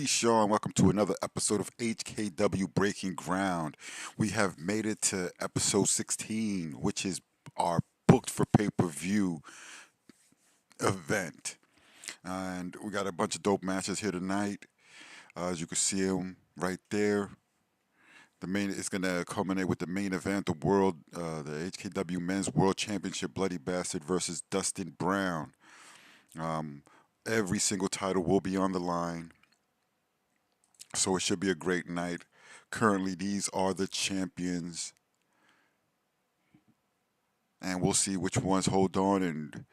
Peace, y'all, and welcome to another episode of HKW Breaking Ground. We have made it to episode 16, which is our booked for pay-per-view event. And we got a bunch of dope matches here tonight. As you can see them right there. It's going to culminate with the main event, the HKW Men's World Championship, Bloody Bastard versus Dustin Brown. Every single title will be on the line, so it should be a great night. Currently, these are the champions, and we'll see which ones hold on and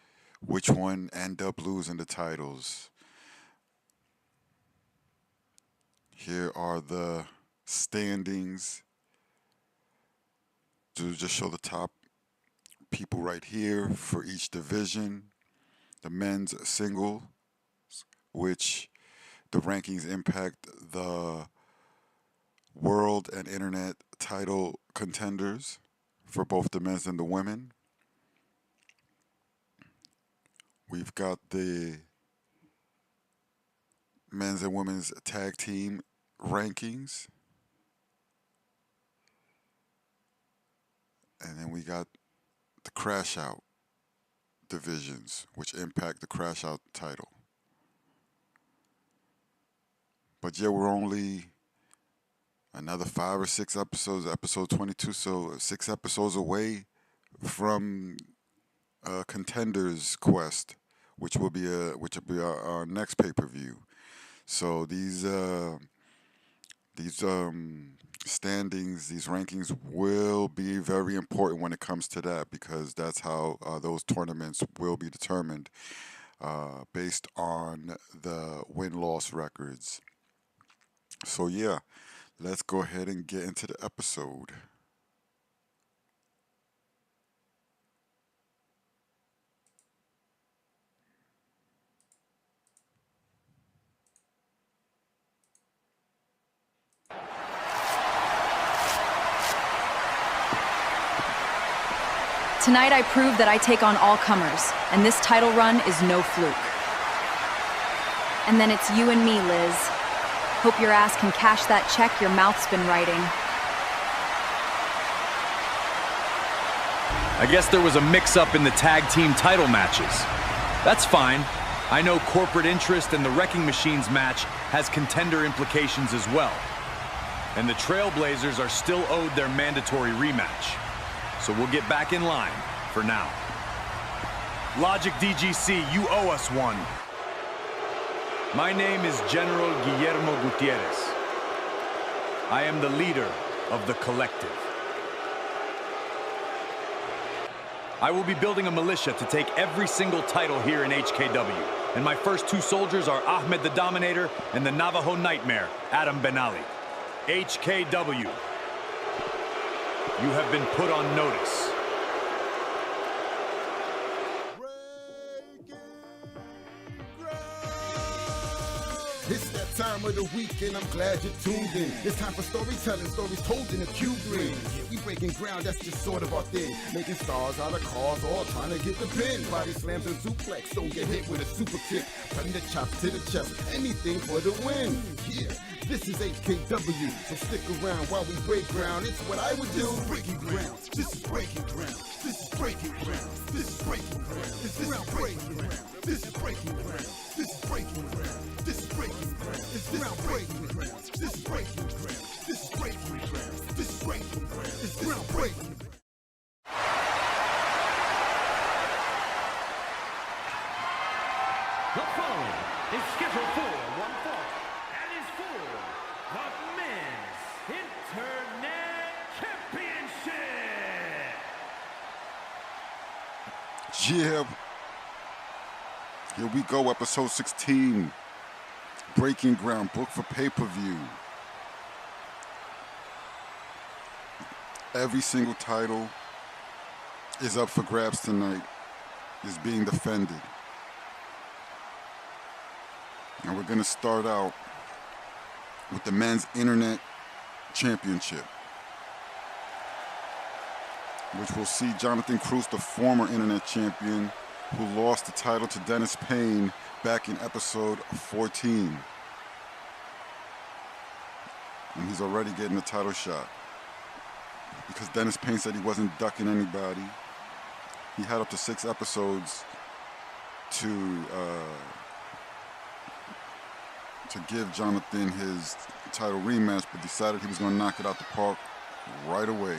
which one end up losing the titles. Here are the standings. To just show the top people right here for each division. The men's single, which the rankings impact the world and internet title contenders for both the men's and the women. We've got the men's and women's tag team rankings. And then we got the Crash Out divisions, which impact the Crash Out title. But yeah, we're only another 5 or 6 episodes, episode 22, so 6 episodes away from Contenders Quest, which will be our next pay-per-view. So these standings, these rankings will be very important when it comes to that, because that's how those tournaments will be determined based on the win-loss records. So yeah, let's go ahead and get into the episode. Tonight I prove that I take on all comers, and this title run is no fluke. And then it's you and me, Liz. Hope your ass can cash that check your mouth's been writing. I guess there was a mix-up in the tag team title matches. That's fine. I know corporate interest and the Wrecking Machines match has contender implications as well. And the Trailblazers are still owed their mandatory rematch. So we'll get back in line for now. Logic DGC, you owe us one. My name is General Guillermo Gutierrez. I am the leader of the collective. I will be building a militia to take every single title here in HKW. And my first 2 soldiers are Ahmed the Dominator and the Navajo Nightmare, Adam Benali. HKW. You have been put on notice. It's that time of the week and I'm glad you tuned in. It's time for storytelling, stories told in a cube ring. We breaking ground, that's just sort of our thing. Making stars out of cars, all trying to get the pin. Body slams and suplex, don't get hit with a super kick. Cutting the chops to the chest, anything for the win. Yeah, this is HKW, so stick around while we break ground. It's what I would do. Breaking ground, this is breaking ground. This is breaking ground, this is breaking ground. This is breaking ground, this is breaking ground. This is breaking ground, this is breaking ground. This is breaking ground, this is breaking ground. This is breaking ground, this is breaking ground. This is breaking ground. The following is scheduled for one fall and is for the Men's Internet Championship. Yeah. Here we go, episode 16. Breaking Ground, book for pay-per-view. Every single title is up for grabs tonight, is being defended. And we're going to start out with the Men's Internet Championship, which will see Jonathan Cruz, the former Internet Champion, who lost the title to Dennis Payne back in episode 14. And he's already getting a title shot. Because Dennis Payne said he wasn't ducking anybody. He had up to 6 episodes to give Jonathan his title rematch, but decided he was going to knock it out the park right away.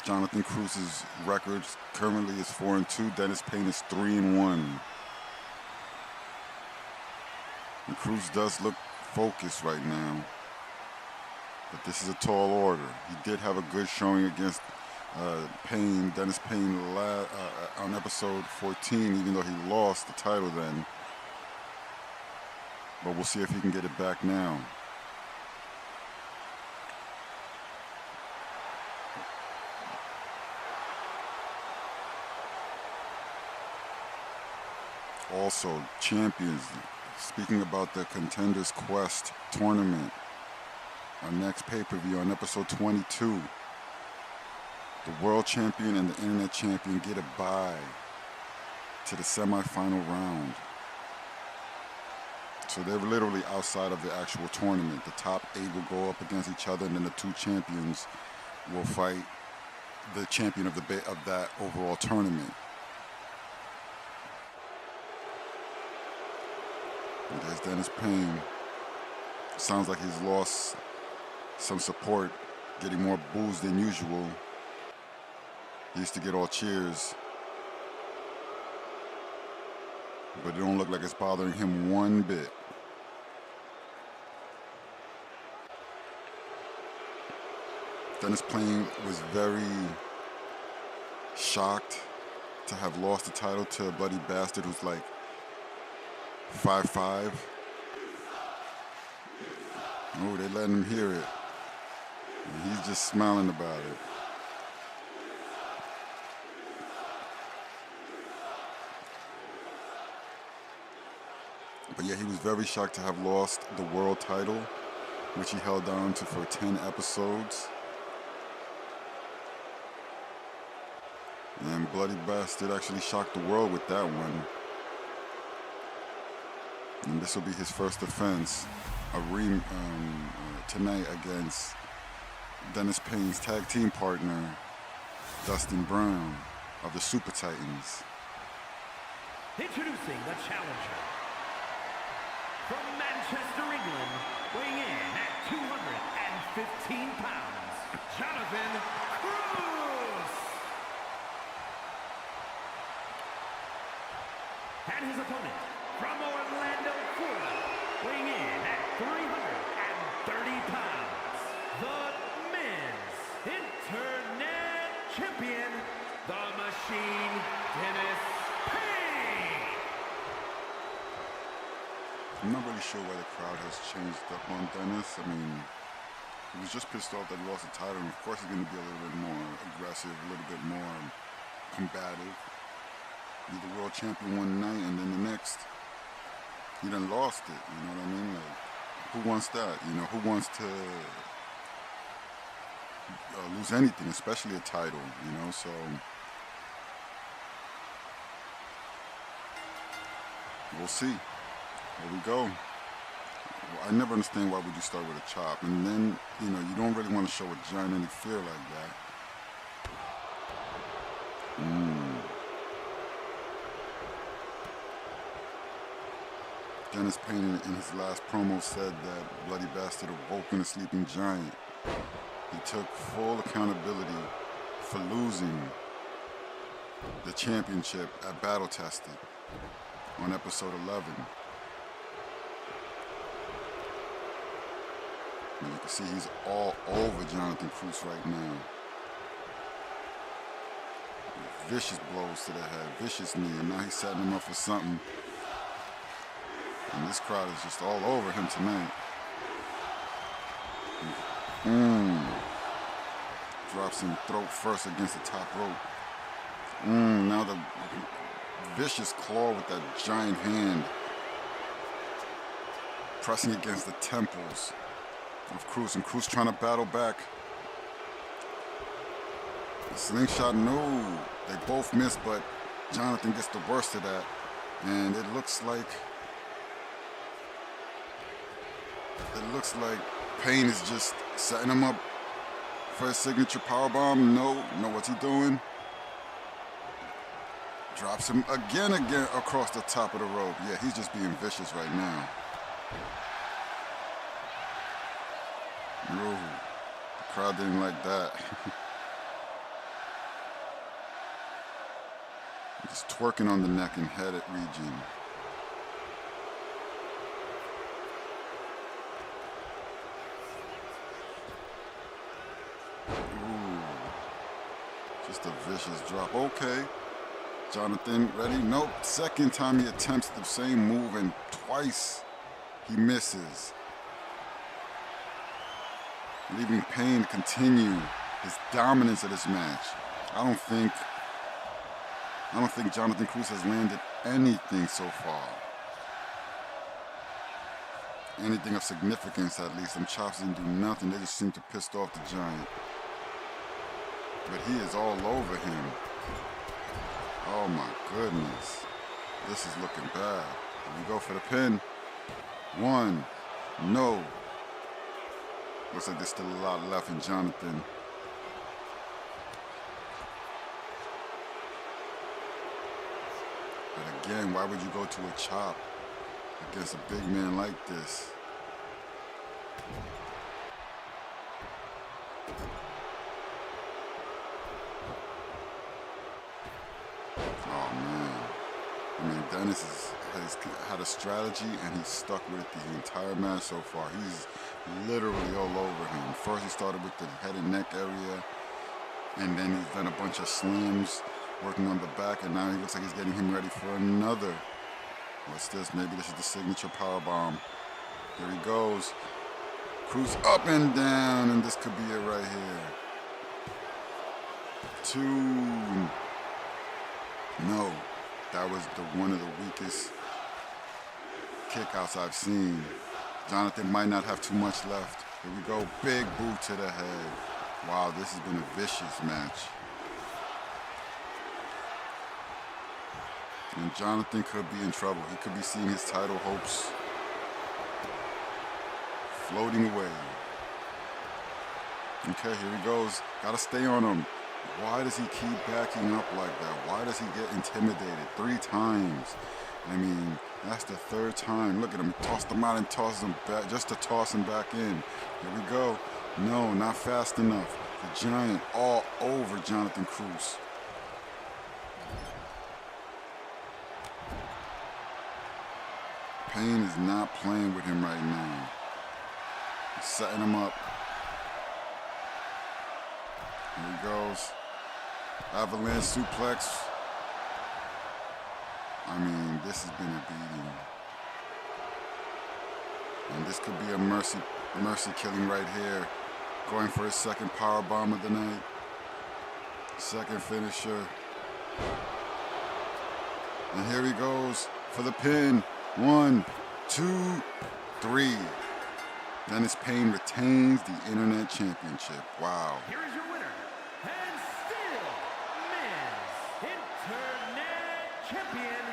Jonathan Cruz's record currently is 4-2. Dennis Payne is 3-1. And Cruz does look focused right now. But this is a tall order. He did have a good showing against Payne, Dennis Payne on episode 14, even though he lost the title then. But we'll see if he can get it back now. Also, champions. Speaking about the Contenders Quest tournament, our next pay-per-view on episode 22, the world champion and the internet champion get a bye to the semifinal round. So they're literally outside of the actual tournament. The top 8 will go up against each other, and then the 2 champions will fight the champion of that overall tournament. And there's Dennis Payne. Sounds like he's lost some support, getting more boos than usual. He used to get all cheers. But it don't look like it's bothering him one bit. Dennis Payne was very shocked to have lost the title to a bloody bastard who's like 5'5". Oh, they letting him hear it. And he's just smiling about it. But yeah, he was very shocked to have lost the world title, which he held on to for 10 episodes. And Bloody Bastard actually shocked the world with that one. And this will be his first defense tonight against Dennis Payne's tag team partner, Dustin Brown of the Super Titans. Introducing the challenger. From Manchester, England, weighing in at 215 pounds, Jonathan Cruz. And his opponent, from Orlando, Florida, weighing in at 330 pounds, the men's internet champion, the Machine, Dennis Payne. I'm not really sure why the crowd has changed up on Dennis. I mean, he was just pissed off that he lost the title, and of course he's going to be a little bit more aggressive, a little bit more combative. He's the world champion one night, and then the next, he done lost it. You know what I mean? Like, who wants that? You know, who wants to lose anything, especially a title? You know, so we'll see. Here we go. I never understand why would you start with a chop, and then you know you don't really want to show a giant any fear like that. Dennis Payne in his last promo said that Bloody Bastard awoken a sleeping giant. He took full accountability for losing the championship at Battle Tested on episode 11. And you can see he's all over Jonathan Cruz right now. Vicious blows to the head, vicious knee, and now he's setting him up for something. And this crowd is just all over him tonight. Drops him throat first against the top rope. Now the vicious claw with that giant hand. Pressing against the temples of Cruz, and Cruz trying to battle back. Slingshot, no. They both miss, but Jonathan gets the worst of that. And it looks like Payne is just setting him up for a signature powerbomb. No, what's he doing? Drops him again across the top of the rope. Yeah, he's just being vicious right now. No, the crowd didn't like that. Just twerking on the neck and head region. Ooh, just a vicious drop. Okay. Jonathan, ready? Nope. Second time he attempts the same move and twice he misses. Leaving Payne to continue his dominance of this match. I don't think Jonathan Cruz has landed anything so far. Anything of significance, at least. Them chops didn't do nothing. They just seem to piss off the Giant. But he is all over him. Oh my goodness. This is looking bad. Here we go for the pin. One. No. Looks like there's still a lot left in Jonathan. But again, why would you go to a chop against a big man like this? Oh man. I mean, Dennis has had a strategy and he's stuck with it the entire match so far. He's literally all over him. First he started with the head and neck area, and then he's done a bunch of slams working on the back, and now he looks like he's getting him ready for another. What's this? Maybe this is the signature power bomb. Here he goes. Cruz up and down, and this could be it right here. Two. No, that was one of the weakest kickouts I've seen. Jonathan might not have too much left. Here we go, big boot to the head. Wow, this has been a vicious match. And Jonathan could be in trouble. He could be seeing his title hopes floating away. Okay, here he goes. Gotta stay on him. Why does he keep backing up like that? Why does he get intimidated 3 times? I mean, that's the 3rd time. Look at him. He tossed him out and tosses him back just to toss him back in. Here we go. No, not fast enough. The Giant all over Jonathan Cruz. Payne is not playing with him right now. He's setting him up. Here he goes. Avalanche suplex. I mean, this has been a beating. And this could be a mercy killing right here. Going for his second power bomb of the night. Second finisher. And here he goes for the pin. 1, 2, 3. Dennis Payne retains the Internet Championship. Wow. Here is your winner, and still men's Internet Champion,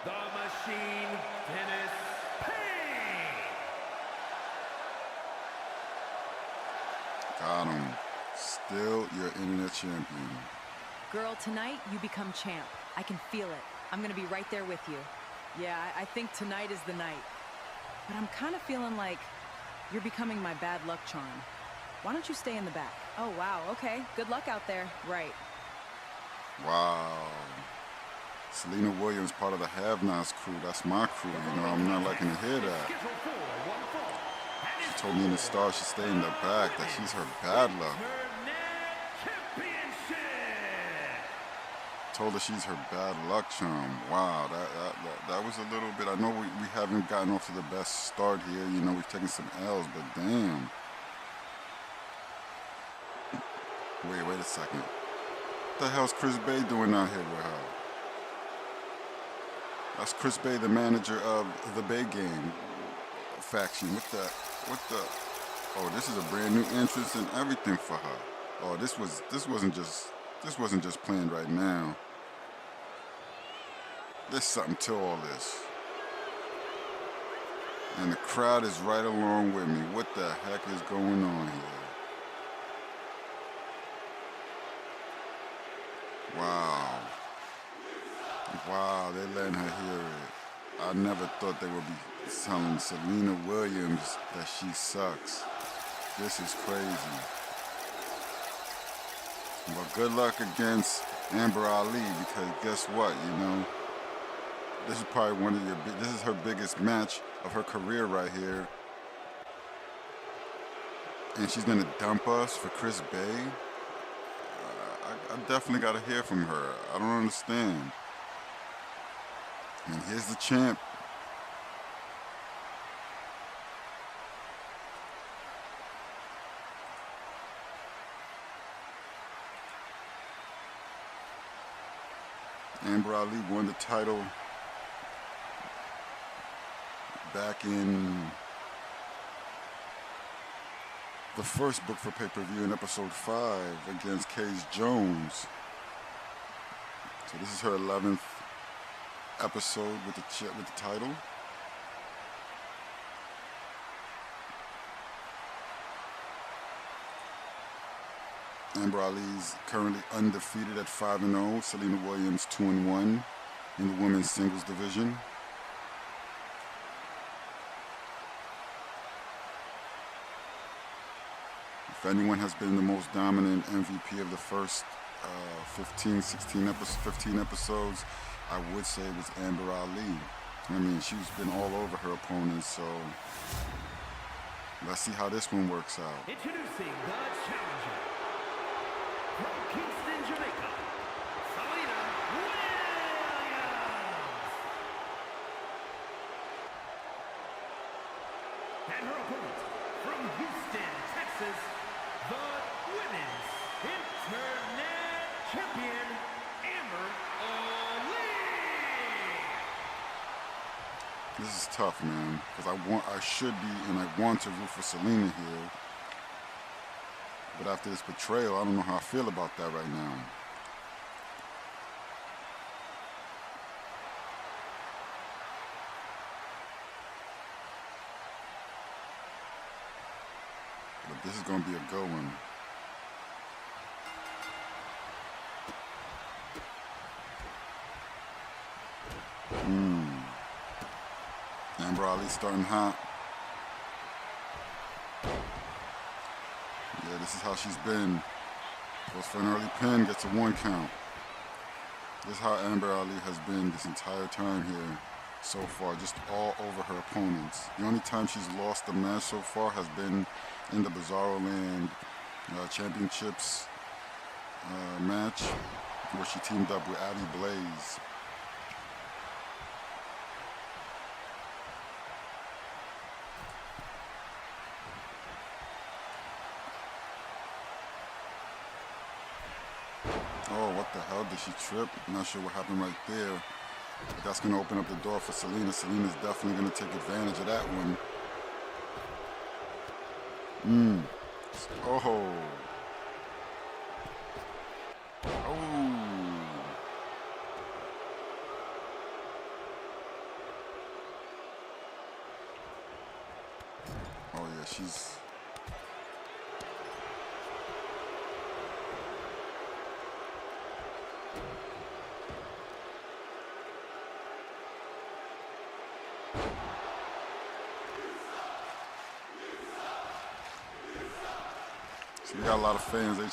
the Machine, Dennis Payne. Got him. Still your Internet Champion. Girl, tonight you become champ. I can feel it. I'm gonna be right there with you. Yeah, I think tonight is the night. But I'm kind of feeling like you're becoming my bad luck charm. Why don't you stay in the back? Oh, wow, okay. Good luck out there. Right. Wow. Selena Williams, part of the Have-Nots crew. That's my crew, you know. I'm not liking to hear that. She told me in the Star should stay in the back, that she's her bad luck. Told her she's her bad luck charm. Wow, that was a little bit. I know we haven't gotten off to the best start here. You know, we've taken some L's, but damn. Wait a second. What the hell's Chris Bay doing out here with her? That's Chris Bay, the manager of the Bay Game faction. What the? Oh, this is a brand new entrance and everything for her. Oh, this wasn't just This wasn't just planned right now. There's something to all this. And the crowd is right along with me. What the heck is going on here? Wow. Wow, they're letting her hear it. I never thought they would be telling Serena Williams that she sucks. This is crazy. Well, good luck against Amber Ali, because guess what, you know? This is probably this is her biggest match of her career right here. And she's gonna dump us for Chris Bay? I definitely gotta hear from her. I don't understand. And here's the champ. Amber Ali won the title back in the first book for pay-per-view in episode 5 against Cage Jones. So this is her 11th episode with the title. Amber Ali's currently undefeated at 5-0. Serena Williams 2-1 in the women's singles division. If anyone has been the most dominant MVP of the first 15 episodes, I would say it was Amber Ali. I mean, she's been all over her opponents, so let's see how this one works out. Introducing the challenger from Kingston, Jamaica, Serena Williams. And her opponent from Houston, Texas, the Women's Internet Champion, Amber Ali. This is tough, man, because I should be, and I want to root for Serena here. But after this betrayal, I don't know how I feel about that right now. But this is going to be a good one. Amber Ali starting hot. Yeah, this is how she's been. Goes for an early pin, gets a 1 count. This is how Amber Ali has been this entire time here so far, just all over her opponents. The only time she's lost a match so far has been in the Bizarro Land Championships match, where she teamed up with Abby Blaze. Oh, what the hell? Did she trip? I'm not sure what happened right there. But that's going to open up the door for Serena. Serena's definitely going to take advantage of that one. Oh. Oh. Oh, yeah, she's... So we got a lot of fans, we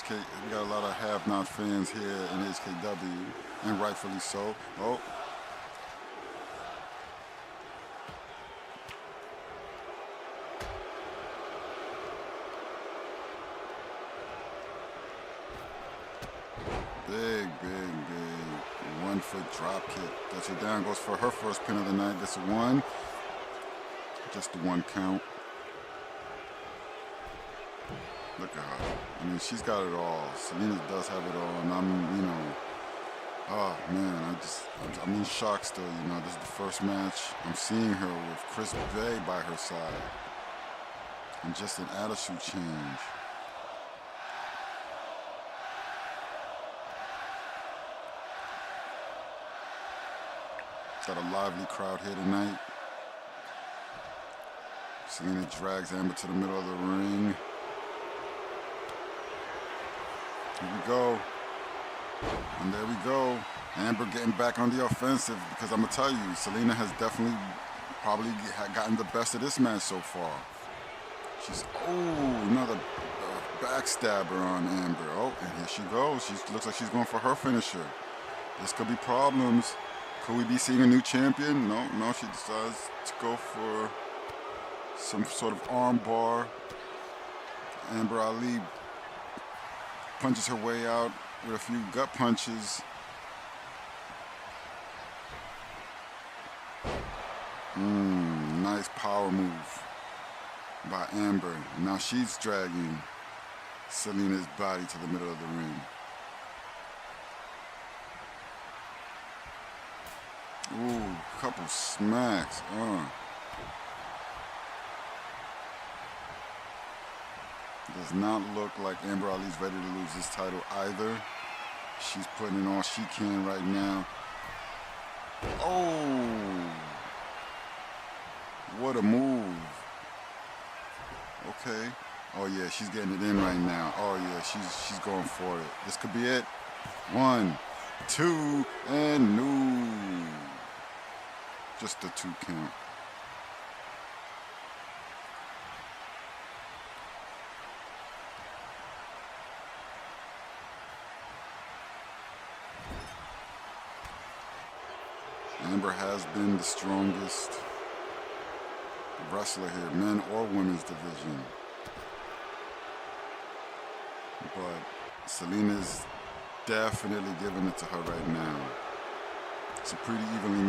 got a lot of have-not fans here in HKW, and rightfully so. Oh. Big 1-foot drop kick. Gets her down, goes for her first pin of the night, gets a 1. Just the 1 count. Look at her. I mean, she's got it all. Serena does have it all, and I'm, you know, oh man, I'm in shock still. You know, this is the first match I'm seeing her with Chris Bay by her side, and just an attitude change. Got a lively crowd here tonight. Selena drags Amber to the middle of the ring. Here we go. And there we go. Amber getting back on the offensive because I'm going to tell you, Selena has definitely probably gotten the best of this match so far. She's, another backstabber on Amber. Oh, and here she goes. She looks like she's going for her finisher. This could be problems. Could we be seeing a new champion? No, she decides to go for some sort of arm bar. Amber Ali punches her way out with a few gut punches. Nice power move by Amber. Now she's dragging Selena's body to the middle of the ring. Ooh, couple smacks. Does not look like Amber Ali's ready to lose this title either. She's putting in all she can right now. Oh, what a move. Okay. Oh yeah, she's getting it in right now. Oh yeah, she's going for it. This could be it. 1, 2, and no. Just a 2 count. Amber has been the strongest wrestler here, men or women's division. But Selena's definitely giving it to her right now. It's a pretty evenly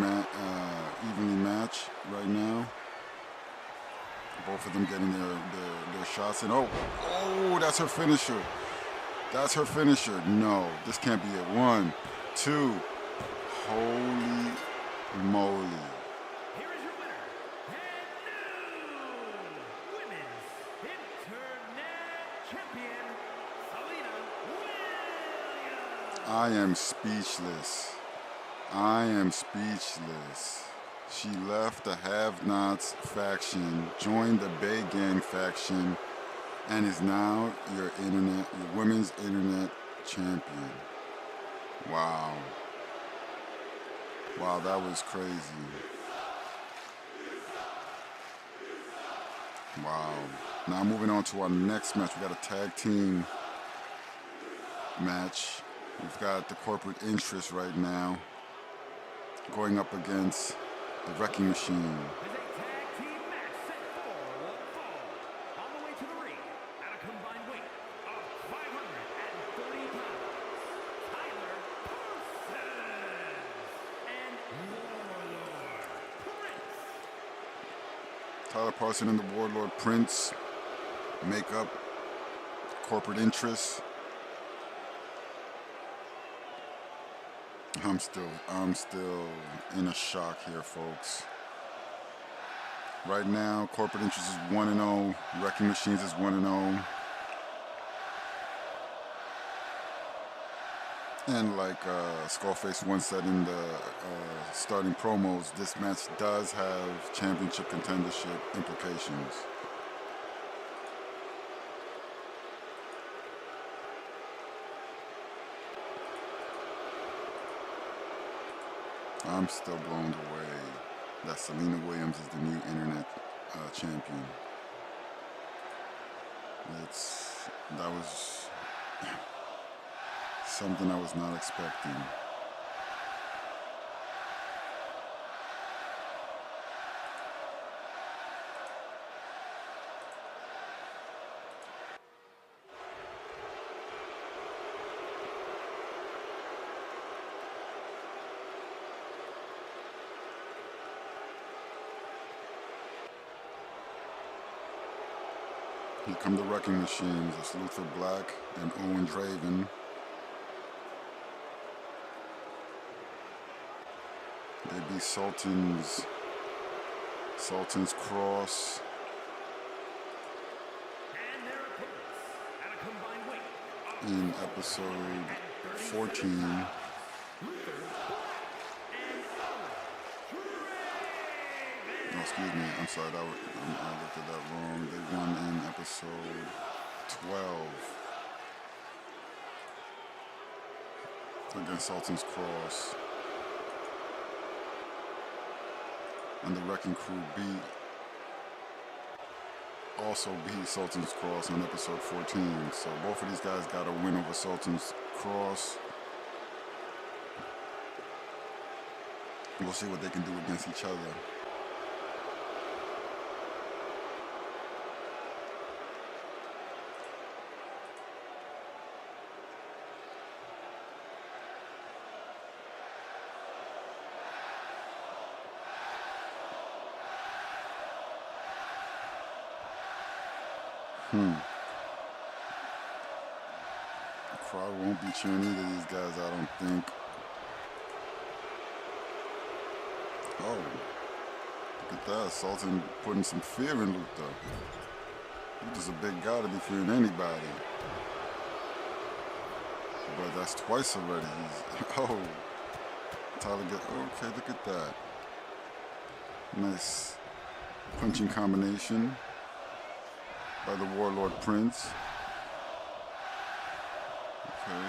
match right now. Both of them getting their shots in. Oh, that's her finisher. That's her finisher. No, this can't be it. 1, 2. Holy moly. Here is your winner, and new Women's Internet Champion, Selena Williams. I am speechless. I am speechless. She left the Have-Nots faction, joined the Bay Gang faction, and is now your women's internet champion. Wow. Wow, that was crazy. Wow. Now moving on to our next match. We got a tag team match. We've got the corporate interest right now going up against the Wrecking Machine. Is a tag team match set for one fall. On the way to the ring, at a combined weight of 540 pounds, Tyler Parsons and Warlord Prince. Tyler Parson and the Warlord Prince make up corporate interests. I'm still in a shock here, folks. Right now, corporate interest is 1-0. Wrecking Machines is 1-0. And like Skullface once said in the starting promos, this match does have championship contendership implications. I'm still blown away that Selena Williams is the new internet champion. That was something I was not expecting. Here come the Wrecking Machines. It's Luther Black and Owen Draven. They beat Sultan's Cross. And their opponents, at a combined weight of In episode 14. Luther Black and Owen excuse me. I'm sorry. I looked at that wrong. They won in episode 12 against Sultan's Cross. And the Wrecking Crew also beat Sultan's Cross on episode 14. So both of these guys got a win over Sultan's Cross. We'll see what they can do against each other. The crowd won't be cheering either of these guys, I don't think. Oh, look at that. Sultan putting some fear in Luther. Luther's a big guy to be fearing anybody. But that's twice already. Oh, Tyler okay, look at that. Nice punching combination by the Warlord Prince. Okay.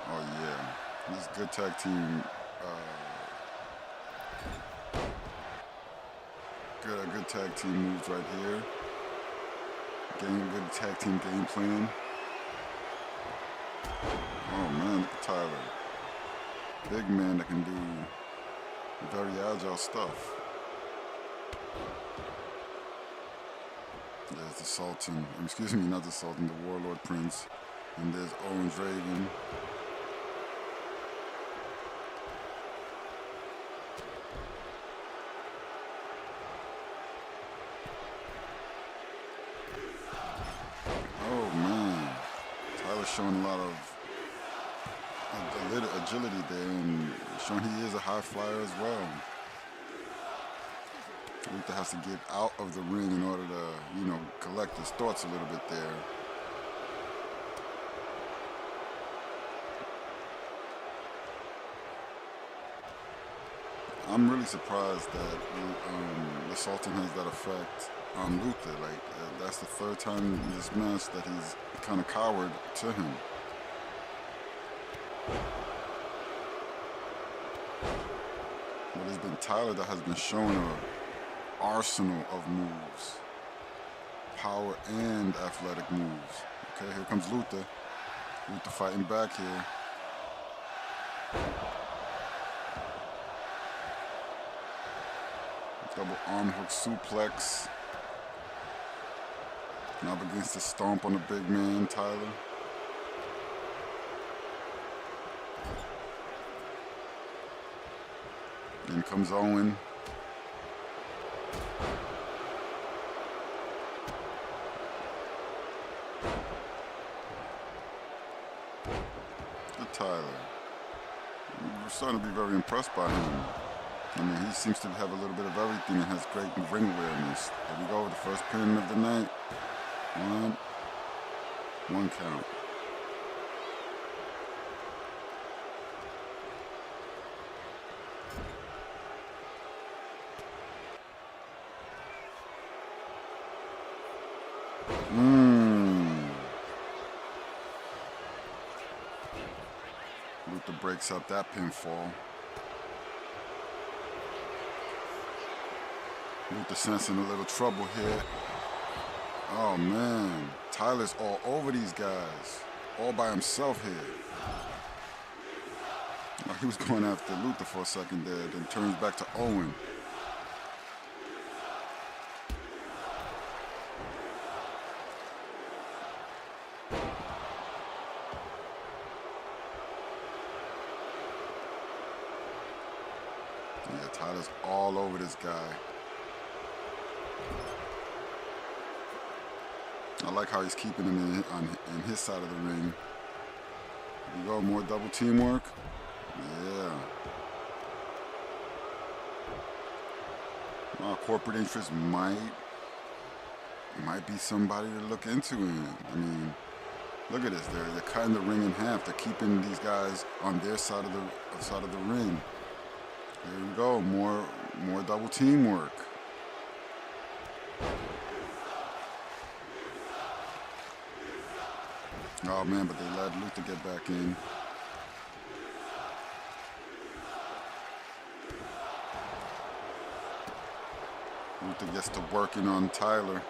Oh yeah, this is good tag team. Good tag team moves right here. Getting a good tag team game plan. Oh man, look at Tyler. Big man that can do very agile stuff. There's the Sultan, excuse me, not the Sultan, the Warlord Prince. And there's Owens Raven. Oh man, Tyler's showing a lot of agility there and showing he is a high flyer as well. Luther has to get out of the ring in order to, collect his thoughts a little bit there. I'm really surprised that the Sultan has that effect on Luther. That's the third time in this match that he's kind of cowered to him. But it's been Tyler that has been showing an arsenal of moves. Power and athletic moves. Okay, here comes Luther. Luther fighting back here. Double arm hook suplex. Now begins to stomp on the big man, Tyler. In comes Owen. Good Tyler. We're starting to be very impressed by him. I mean, he seems to have a little bit of everything and has great ring awareness. There we go, the first pin of the night. One count. Luther breaks up that pinfall. Luther sensing a little trouble here. Oh man, Tyler's all over these guys, all by himself here. Oh, he was going after Luther for a second there, then turns back to Owen. Yeah, Tyler's all over this guy. I like how he's keeping him in his side of the ring. Here we go, more double teamwork. Yeah. Corporate interest might be somebody to look into. I mean, look at this. They're cutting the ring in half. They're keeping these guys on their side of the ring. There we go. More double teamwork. Oh man, but they let Luther get back in. Luther gets to working on Tyler.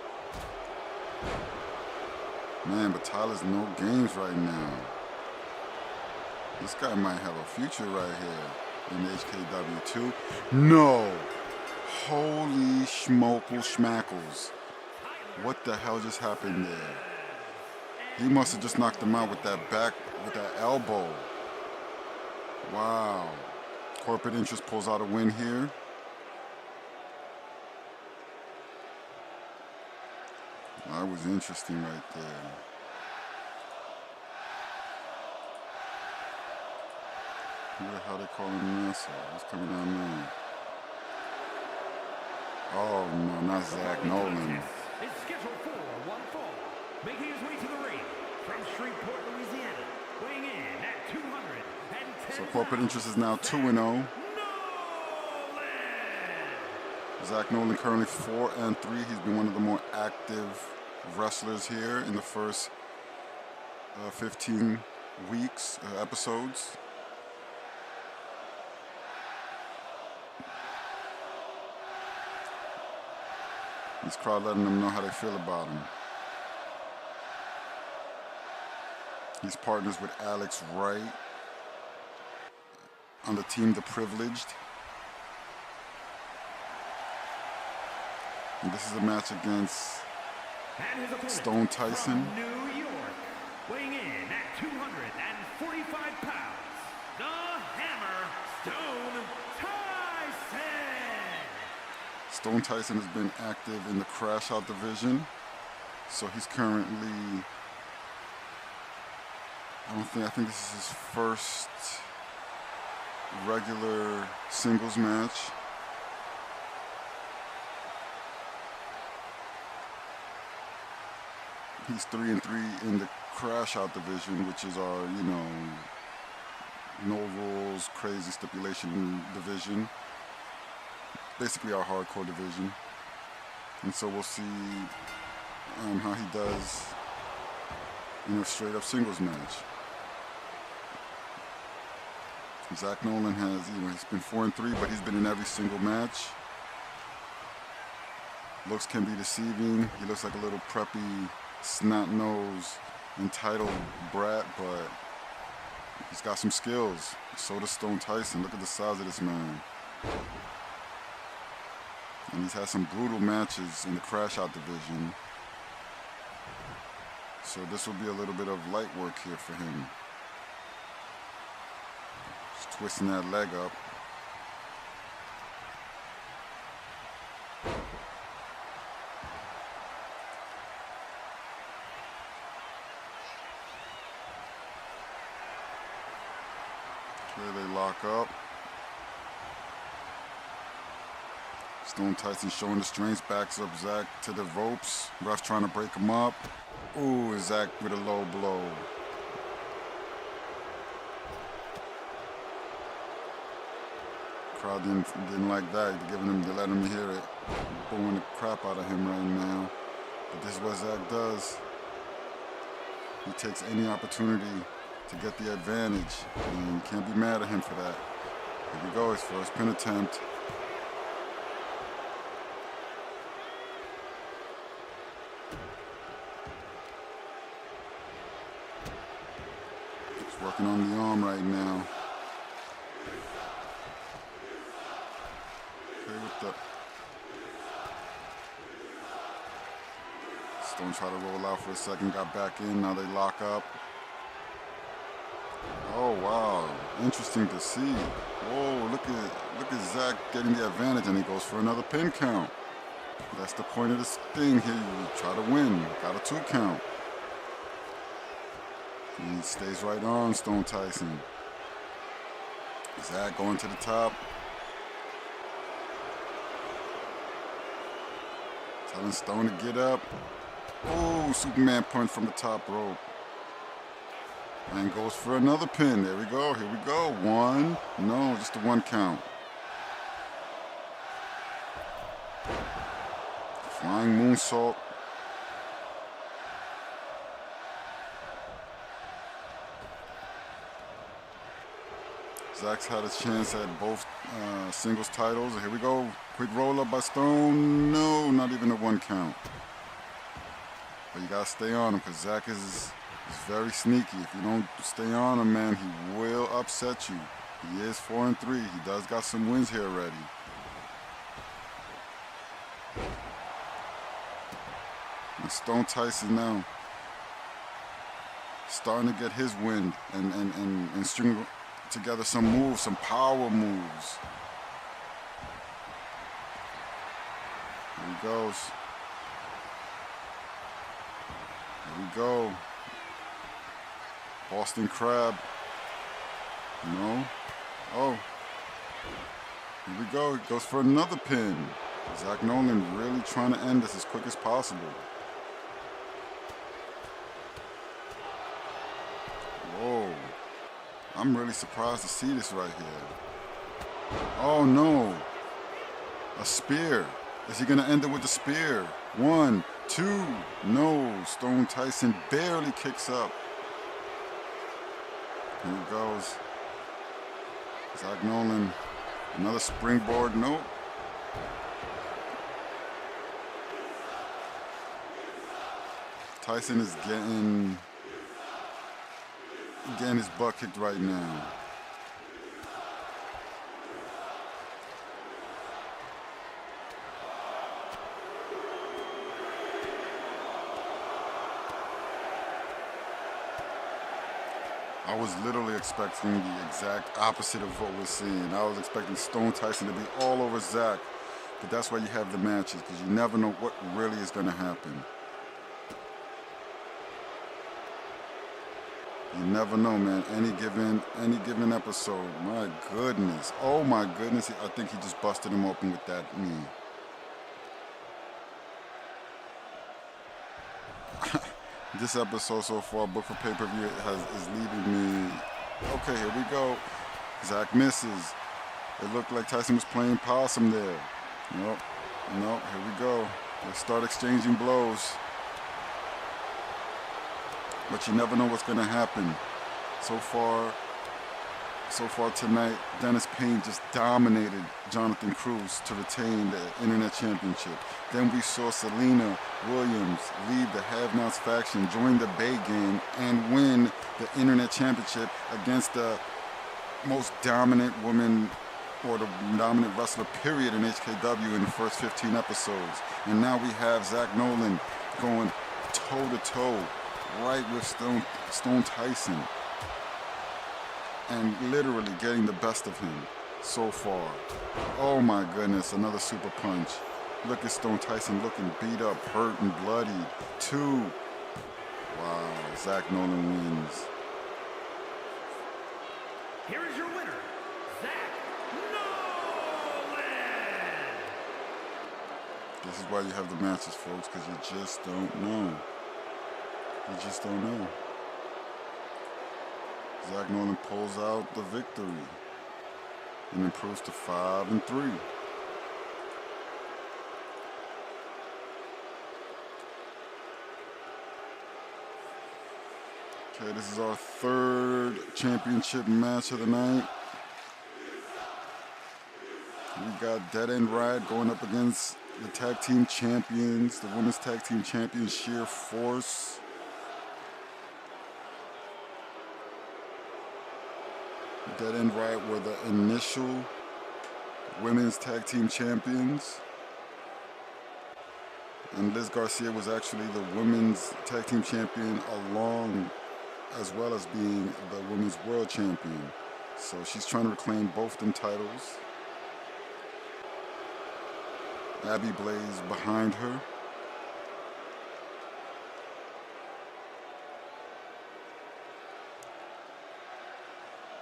Man, but Tyler's no games right now. This guy might have a future right here in HKW2. No! Holy schmokel schmackles. What the hell just happened there? He must have just knocked him out with that elbow. Wow. Corporate Interest pulls out a win here. That was interesting right there. Who the hell they calling him this? What's coming down there? Oh no, not Zach Nolan. It's scheduled for one fall. Making his way to the ring from Shreveport, Louisiana. Weighing in at 210. So Corporate Interest is now 2-0. Zach Nolan currently 4-3. He's been one of the more active wrestlers here in the first 15 weeks episodes. This crowd letting them know how they feel about him. He's partners with Alex Wright on the team The Privileged. And this is a match against Stone Tyson. From New York, weighing in at 245 pounds, the Hammer, Stone Tyson. Stone Tyson has been active in the Crash Out division. So he's currently, I think this is his first regular singles match. He's 3-3 in the Crash Out division, which is our, no rules, crazy stipulation division. Basically our hardcore division. And so we'll see how he does in a straight up singles match. Zach Nolan has, he's been 4-3, but he's been in every single match. Looks can be deceiving. He looks like a little preppy, snot-nosed, entitled brat, but he's got some skills. So does Stone Tyson. Look at the size of this man. And he's had some brutal matches in the Crash Out division. So this will be a little bit of light work here for him. Just twisting that leg up. Okay, they lock up. Stone Tyson showing the strength, backs up Zach to the ropes. Ref trying to break him up. Ooh, Zach with a low blow. Crowd didn't like that. They're letting him hear it. Booing the crap out of him right now. But this is what Zach does. He takes any opportunity to get the advantage. And you can't be mad at him for that. Here we go, his first pin attempt. Working on the arm right now. Okay, with the Stone tried to roll out for a second, got back in, now they lock up. Oh wow, interesting to see. Whoa, look at Zach getting the advantage, and he goes for another pin count. That's the point of this thing here. You try to win, got a 2 count. He stays right on Stone Tyson. Zach going to the top. Telling Stone to get up. Oh, Superman punch from the top rope. And goes for another pin. There we go. Here we go. 1. No, just a 1 count. Flying moonsault. Zach's had a chance at both singles titles. Here we go. Quick roll up by Stone. No, not even a 1 count. But you gotta stay on him because Zach is very sneaky. If you don't stay on him, man, he will upset you. He is 4-3. He does got some wins here already. And Stone Tyson now starting to get his wind and string together some moves, some power moves. Here he goes. Here we go. Boston Crab. No. Oh. Here we go. He goes for another pin. Zach Nolan really trying to end this as quick as possible. Whoa. I'm really surprised to see this right here. Oh no. A spear. Is he gonna end it with the spear? 1, 2. No. Stone Tyson barely kicks up. Here he goes. Zach Nolan. Another springboard. Nope. Tyson is getting his butt kicked right now. I was literally expecting the exact opposite of what we're seeing. I was expecting Stone Tyson to be all over Zach, but that's why you have the matches, because you never know what really is going to happen. You never know, man. Any given episode. My goodness. Oh my goodness. I think he just busted him open with that knee. This episode so far, book for pay-per-view, is leaving me. Okay, here we go. Zach misses. It looked like Tyson was playing possum there. Nope. Nope. Here we go. They start exchanging blows. But you never know what's going to happen. So far tonight, Dennis Payne just dominated Jonathan Cruz to retain the Internet Championship. Then we saw Selena Williams leave the Have-Nots faction, join the Bay Gang, and win the Internet Championship against the most dominant woman or the dominant wrestler period in HKW in the first 15 episodes. And now we have Zach Nolan going toe-to-toe right with Stone Tyson and literally getting the best of him so far. Oh my goodness, another super punch. Look at Stone Tyson looking beat up, hurt and bloody. 2. Wow, Zach Nolan wins. Here is your winner, Zach Nolan! This is why you have the matches, folks, because you just don't know. You just don't know. Zach Nolan pulls out the victory and improves to 5-3. Okay, this is our 3rd championship match of the night. We got Dead End Ride going up against the tag team champions, the women's tag team champions, Sheer Force. Dead End Right were the initial women's tag team champions. And Liz Garcia was actually the women's tag team champion along as well as being the women's world champion. So she's trying to reclaim both them titles. Abby Blaze behind her.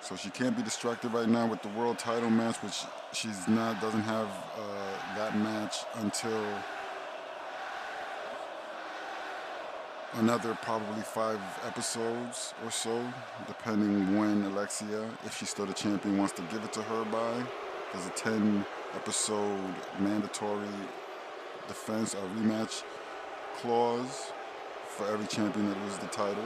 So she can't be distracted right now with the world title match, which doesn't have that match until another probably 5 episodes or so, depending when Alexia, if she's still the champion, wants to give it to her by. There's a 10 episode mandatory defense, a rematch clause for every champion that loses the title.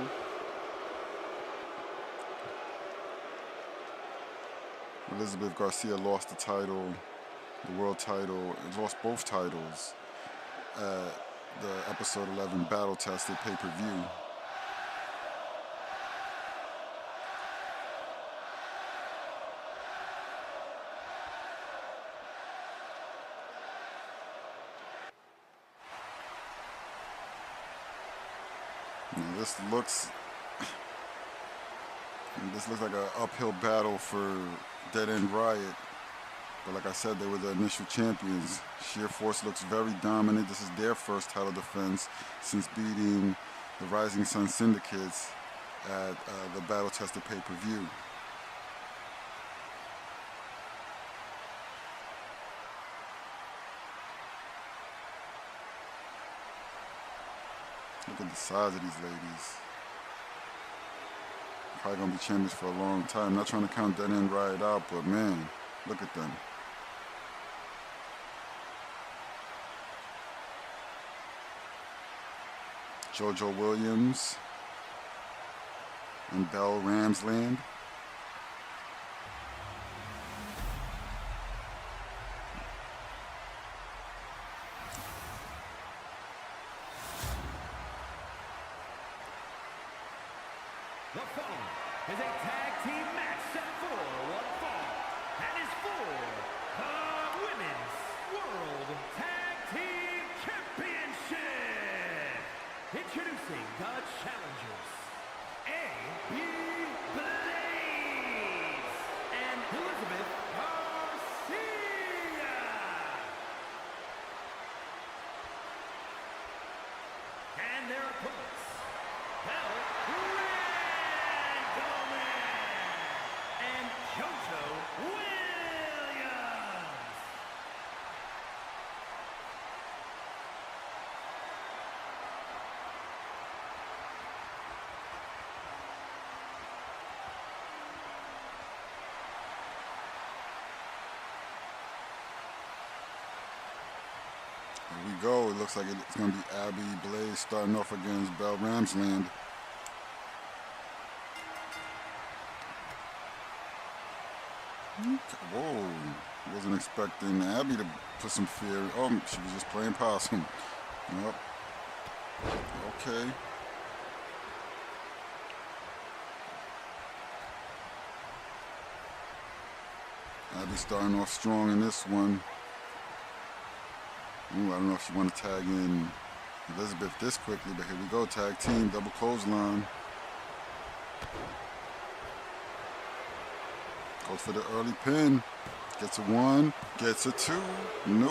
Elizabeth Garcia lost the title, the world title, and lost both titles at the episode 11 Battle Tested pay-per-view. Now this looks like an uphill battle for Dead End Riot. But like I said, they were the initial champions. Sheer Force looks very dominant. This is their first title defense since beating the Rising Sun Syndicates at the Battle Tested pay-per-view. Look at the size of these ladies. Probably gonna be champions for a long time. Not trying to count Dead End Riot out, but man, look at them. JoJo Williams and Belle Ramsland. The following is a tag team match set for one fall. That is for the Women's World Tag Team Championship. Introducing the challengers, A.B. Blaze and Elizabeth Garcia. And their opponents, Belle and JoJo Williams. Here we go. It looks like it's going to be Abby Blaze starting off against Belle Ramsland. Whoa. Wasn't expecting Abby to put some fear. Oh, she was just playing possum. Yep. Okay. Abby starting off strong in this one. Ooh, I don't know if you want to tag in Elizabeth this quickly, but here we go. Tag team, double clothesline. Goes for the early pin. Gets a one, gets a two. No.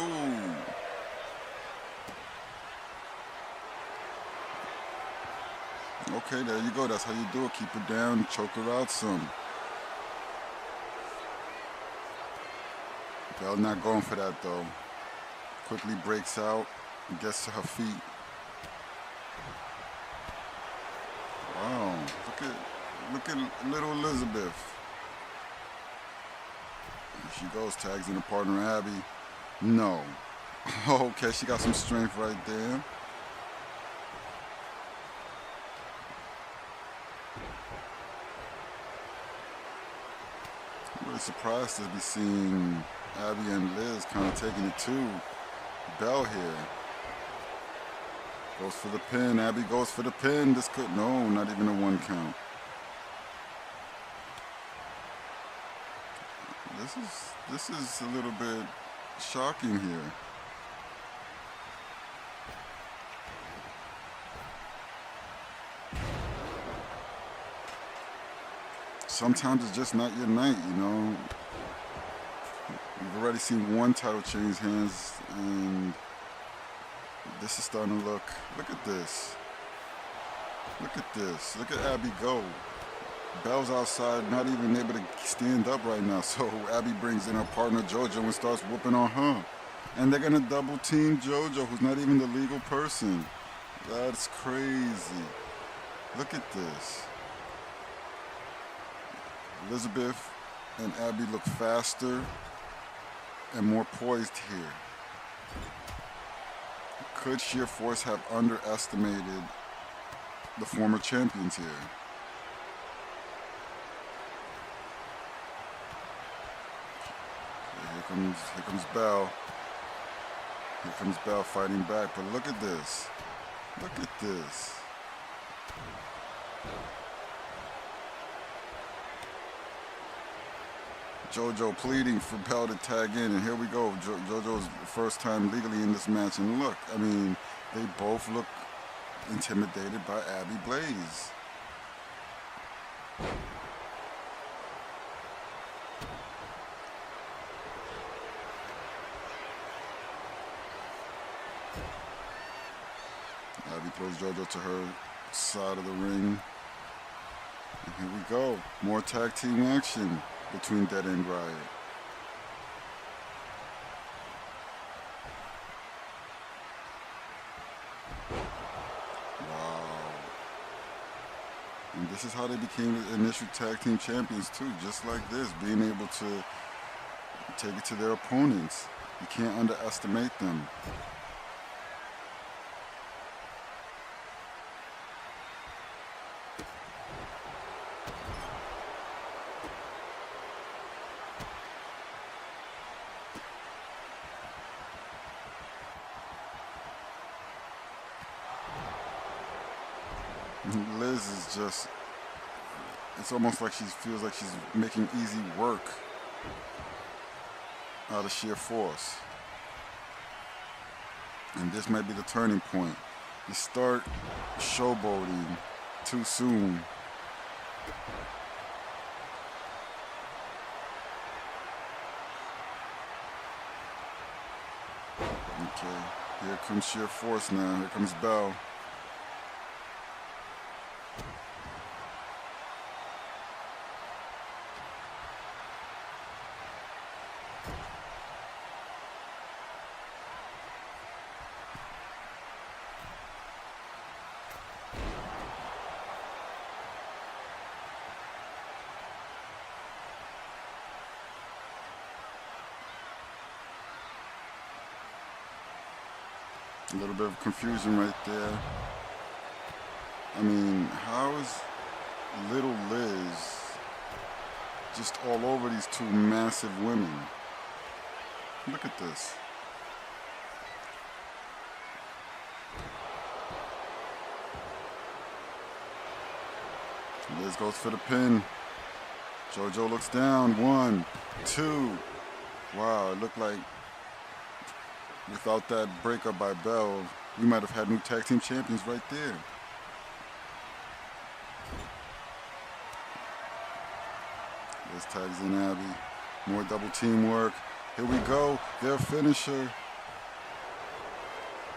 Okay, there you go. That's how you do it. Keep her down, choke her out some. Belle not going for that though. Quickly breaks out and gets to her feet. Wow, look at little Elizabeth. Here she goes, tags in the partner Abby. No. Okay, she got some strength right there. I'm really surprised to be seeing Abby and Liz kind of taking it to Belle here. Goes for the pin. Abby goes for the pin. This could, no, not even a one count. This is a little bit shocking here. Sometimes it's just not your night, you know. We've already seen one title change hands, and this is starting to look at this. Look at this. Look at Abby go. Belle's outside, not even able to stand up right now. So Abby brings in her partner JoJo and starts whooping on her. And they're gonna double team JoJo, who's not even the legal person. That's crazy. Look at this. Elizabeth and Abby look faster and more poised here. Could Sheer Force have underestimated the former champions here? Here comes Bell. Here comes Bell fighting back, but look at this. Look at this. JoJo pleading for Bell to tag in, and here we go. JoJo's first time legally in this match, and look, I mean, they both look intimidated by Abby Blaze. Abby throws JoJo to her side of the ring. And here we go. More tag team action between Dead End Riot. Wow. And this is how they became the initial tag team champions too, just like this, being able to take it to their opponents. You can't underestimate them. Liz is just, it's almost like she feels like she's making easy work out of Sheer Force. And this might be the turning point. You start showboating too soon. Okay, here comes Sheer Force now. Here comes Bell. A little bit of confusion right there. I mean, how is little Liz just all over these two massive women? Look at this. Liz goes for the pin. JoJo looks down. 1, 2. Wow, it looked like without that breakup by Bell, we might have had new tag team champions right there. Liz tags in Abby. More double team work. Here we go. Their finisher.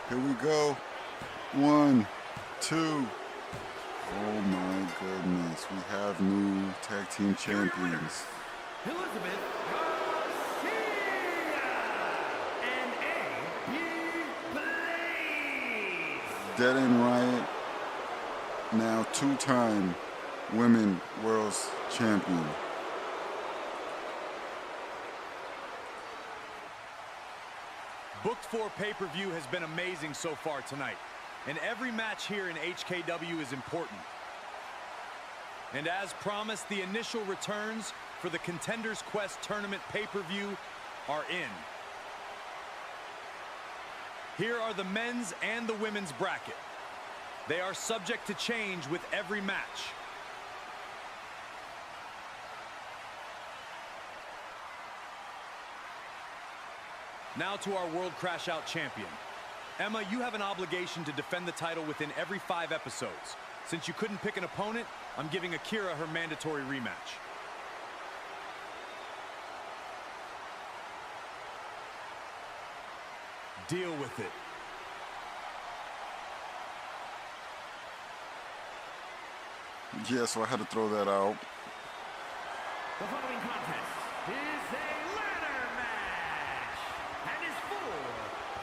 Here we go. 1, 2. Oh my goodness. We have new tag team champions. Elizabeth and Dead End Riot, now 2-time Women World's Champion. Booked 4 pay-per-view has been amazing so far tonight, and every match here in HKW is important. And as promised, the initial returns for the Contenders Quest Tournament pay-per-view are in. Here are the men's and the women's bracket. They are subject to change with every match. Now to our World Crash Out champion. Emma, you have an obligation to defend the title within every 5 episodes. Since you couldn't pick an opponent, I'm giving Akira her mandatory rematch. Deal with it. Yeah, so I had to throw that out. The following contest is a ladder match and is for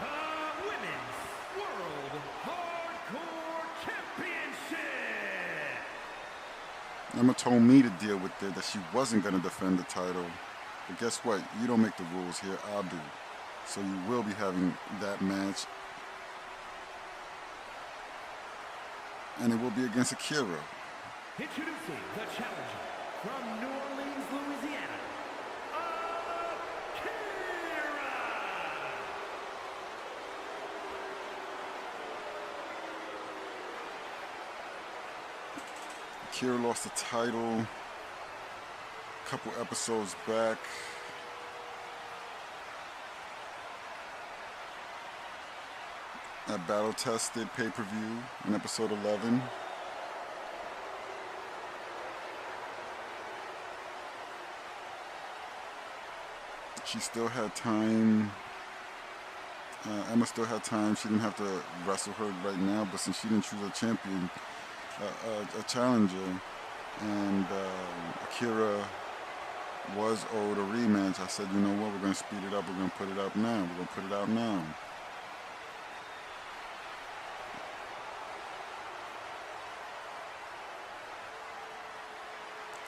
the Women's World Hardcore Championship. Emma told me to deal with it, that she wasn't going to defend the title. But guess what? You don't make the rules here, I do. So you will be having that match and it will be against Akira. Introducing the challenger from New Orleans, Louisiana, Akira! Akira lost the title a couple episodes back. At Battle Tested pay-per-view in episode 11. She still had time. Emma still had time. She didn't have to wrestle her right now, but since she didn't choose a champion, a challenger, and Akira was owed a rematch, I said, you know what, we're going to speed it up. We're going to put it up now. We're going to put it out now.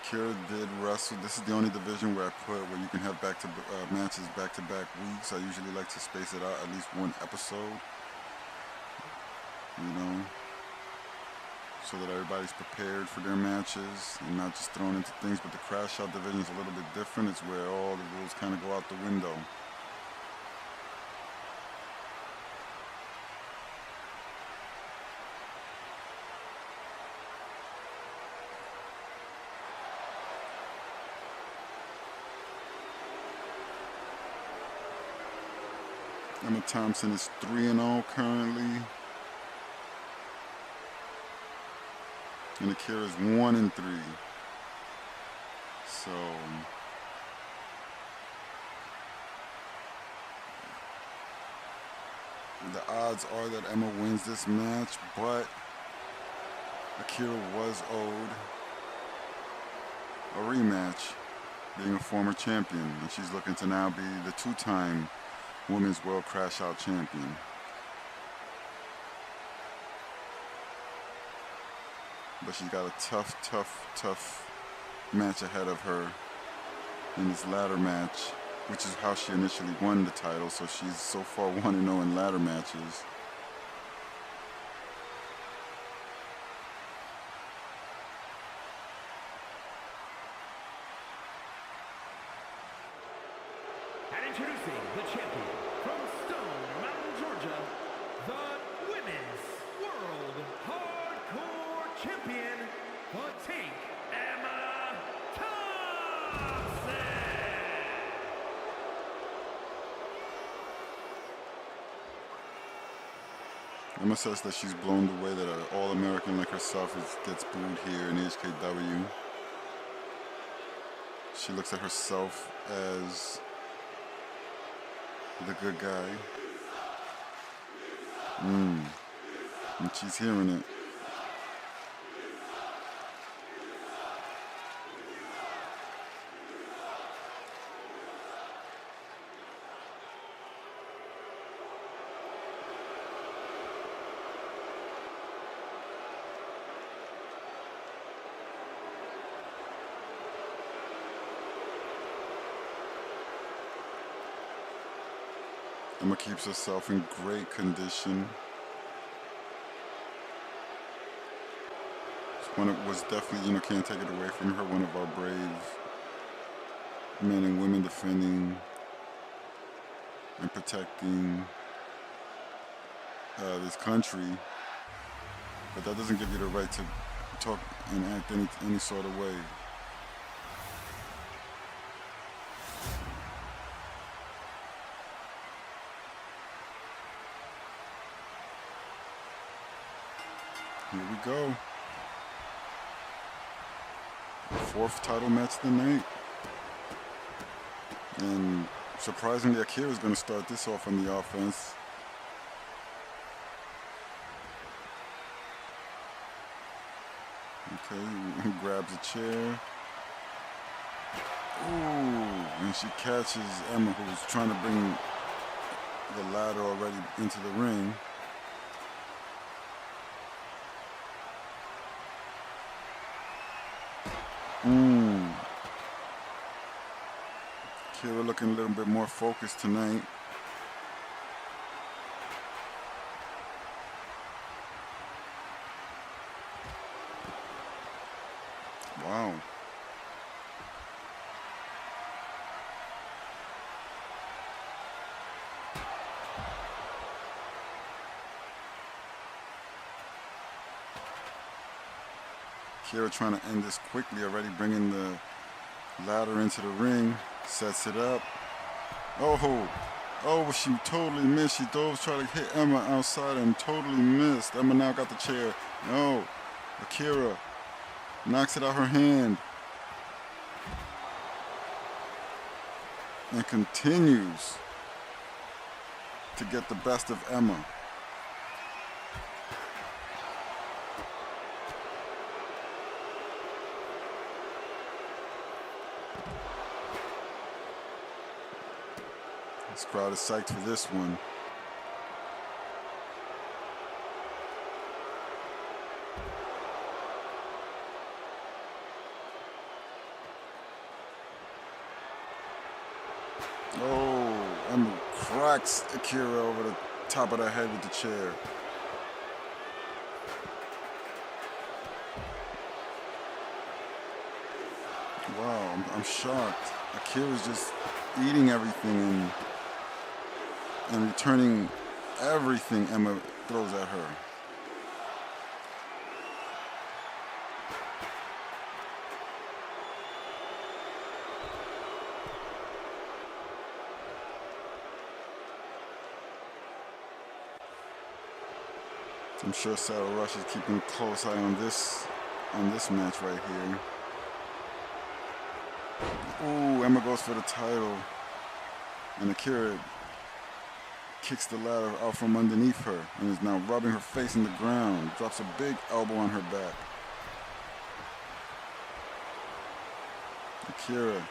Akira did wrestle. This is the only division where I put where you can have matches back-to-back weeks. I usually like to space it out at least one episode, you know, so that everybody's prepared for their matches and not just thrown into things. But the crash out division is a little bit different. It's where all the rules kind of go out the window. Emma Thompson is 3-0 currently. And Akira is 1-3. So the odds are that Emma wins this match, but Akira was owed a rematch, being a former champion, and she's looking to now be the two-time Women's World Crash Out Champion. But she's got a tough match ahead of her in this ladder match, which is how she initially won the title. So she's so far 1-0 in ladder matches. And introducing the champion from Stone Mountain, Georgia, the Women's World Hardcore Champion, the Tank, Emma Thompson! Emma says that she's blown away that an All-American like herself gets booed here in HKW. She looks at herself as the good guy. And she's hearing it. Emma keeps herself in great condition. Was definitely, can't take it away from her, one of our brave men and women defending and protecting this country. But that doesn't give you the right to talk and act any sort of way. Here we go. Fourth title match of the night. And surprisingly, Akira is going to start this off on the offense. Okay, he grabs a chair. Ooh, and she catches Emma, who's trying to bring the ladder already into the ring. Akira looking a little bit more focused tonight. Akira trying to end this quickly, already bringing the ladder into the ring. Sets it up. Oh, oh, she totally missed. She dove, trying to hit Emma outside and totally missed. Emma now got the chair. No, Akira knocks it out her hand. And continues to get the best of Emma. This crowd is psyched for this one. Oh, Emma cracks Akira over the top of the head with the chair. Wow, I'm shocked. Akira's just eating everything and returning everything Emma throws at her. I'm sure Sarah Rush is keeping a close eye on this match right here. Ooh, Emma goes for the title. And Akira kicks the ladder out from underneath her and is now rubbing her face in the ground. Drops a big elbow on her back. Akira.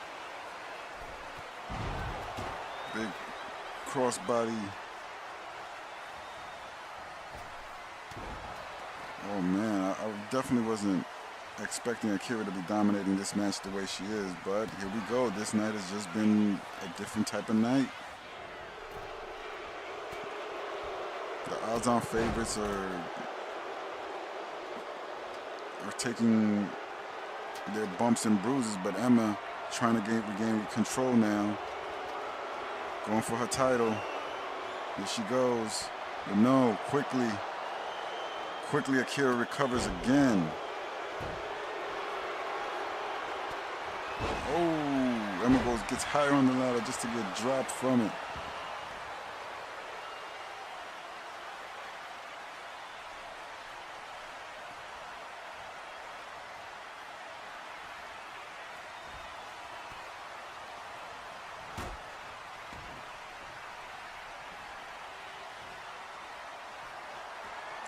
Big crossbody. Oh man, I definitely wasn't expecting Akira to be dominating this match the way she is, but here we go. This night has just been a different type of night. The odds-on favorites are taking their bumps and bruises, but Emma trying to regain control now. Going for her title. Here she goes. But no, quickly Akira recovers again. Oh, Emma gets higher on the ladder just to get dropped from it.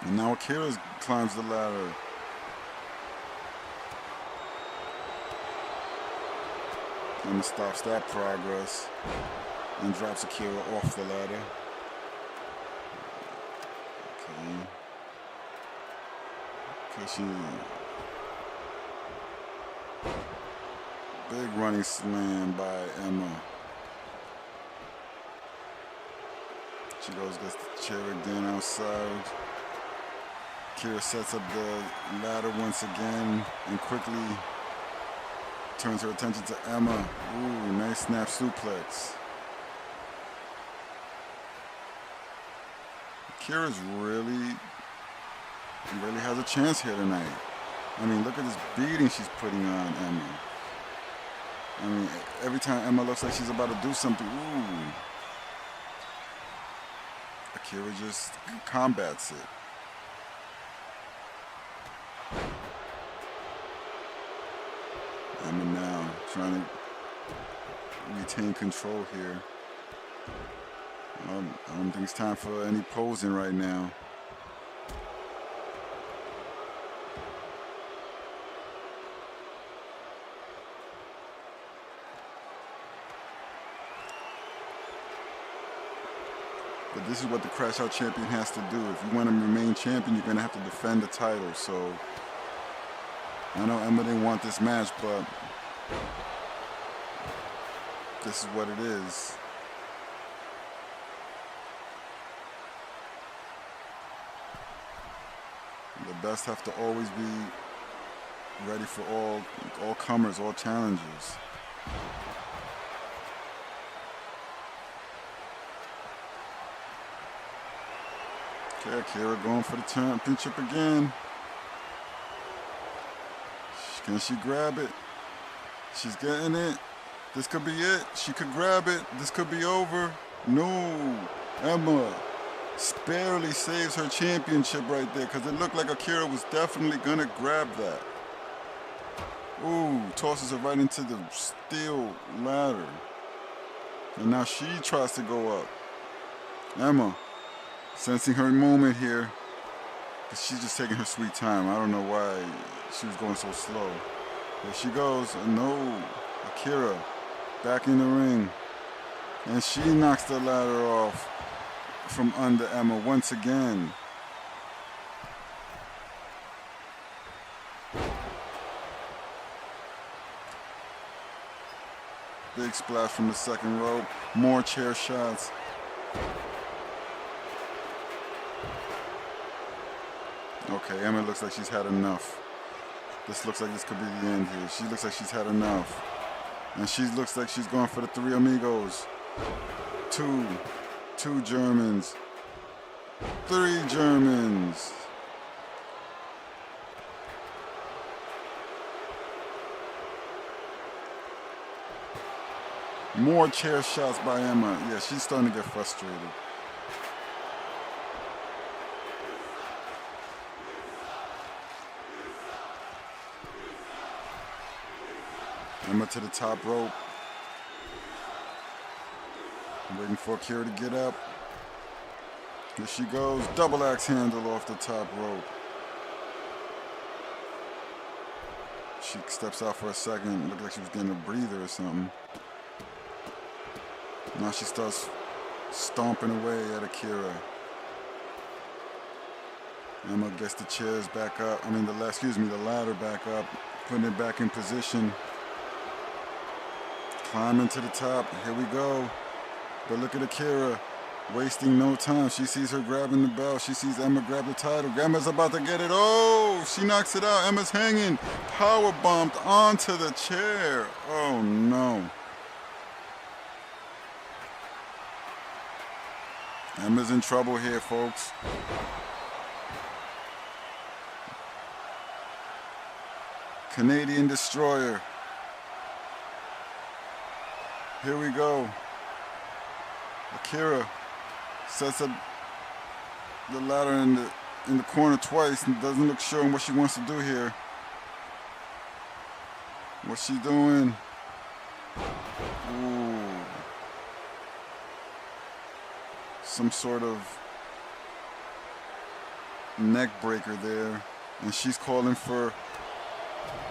And now Akira climbs the ladder. Emma stops that progress and drops Akira off the ladder. Okay, she big running slam by Emma. She gets the chair again outside. Akira sets up the ladder once again and quickly turns her attention to Emma. Ooh, nice snap suplex. Akira's really has a chance here tonight. I mean, look at this beating she's putting on Emma. I mean, every time Emma looks like she's about to do something, ooh, Akira just combats it. Emma now trying to retain control here. I don't think it's time for any posing right now. But this is what the Crash Out champion has to do. If you want to remain champion, you're going to have to defend the title. So I know Emma didn't want this match, but this is what it is. The best have to always be ready for all comers, all challengers. Okay, Akira going for the championship again. Can she grab it? She's getting it. This could be it. She could grab it. This could be over. No. Emma barely saves her championship right there because it looked like Akira was definitely going to grab that. Ooh, tosses her right into the steel ladder. And now she tries to go up. Emma, sensing her moment here, but she's just taking her sweet time. I don't know why she was going so slow. There she goes. No, Akira back in the ring. And she knocks the ladder off from under Emma once again. Big splash from the second rope. More chair shots. Okay, Emma looks like she's had enough. This looks like this could be the end here. She looks like she's had enough. And she looks like she's going for the three amigos. Two Germans. Three Germans. More chair shots by Emma. Yeah, she's starting to get frustrated. Emma to the top rope. Waiting for Akira to get up. Here she goes. Double axe handle off the top rope. She steps out for a second. Looked like she was getting a breather or something. Now she starts stomping away at Akira. Emma gets the chairs back up. The ladder back up. Putting it back in position. Climbing to the top. Here we go. But look at Akira. Wasting no time. She sees her grabbing the belt. She sees Emma grab the title. Emma's about to get it. Oh, she knocks it out. Emma's hanging. Power bombed onto the chair. Oh, no. Emma's in trouble here, folks. Canadian Destroyer. Here we go. Akira sets up the ladder in the corner twice and doesn't look sure on what she wants to do here. What's she doing? Ooh. Some sort of neck breaker there. And she's calling for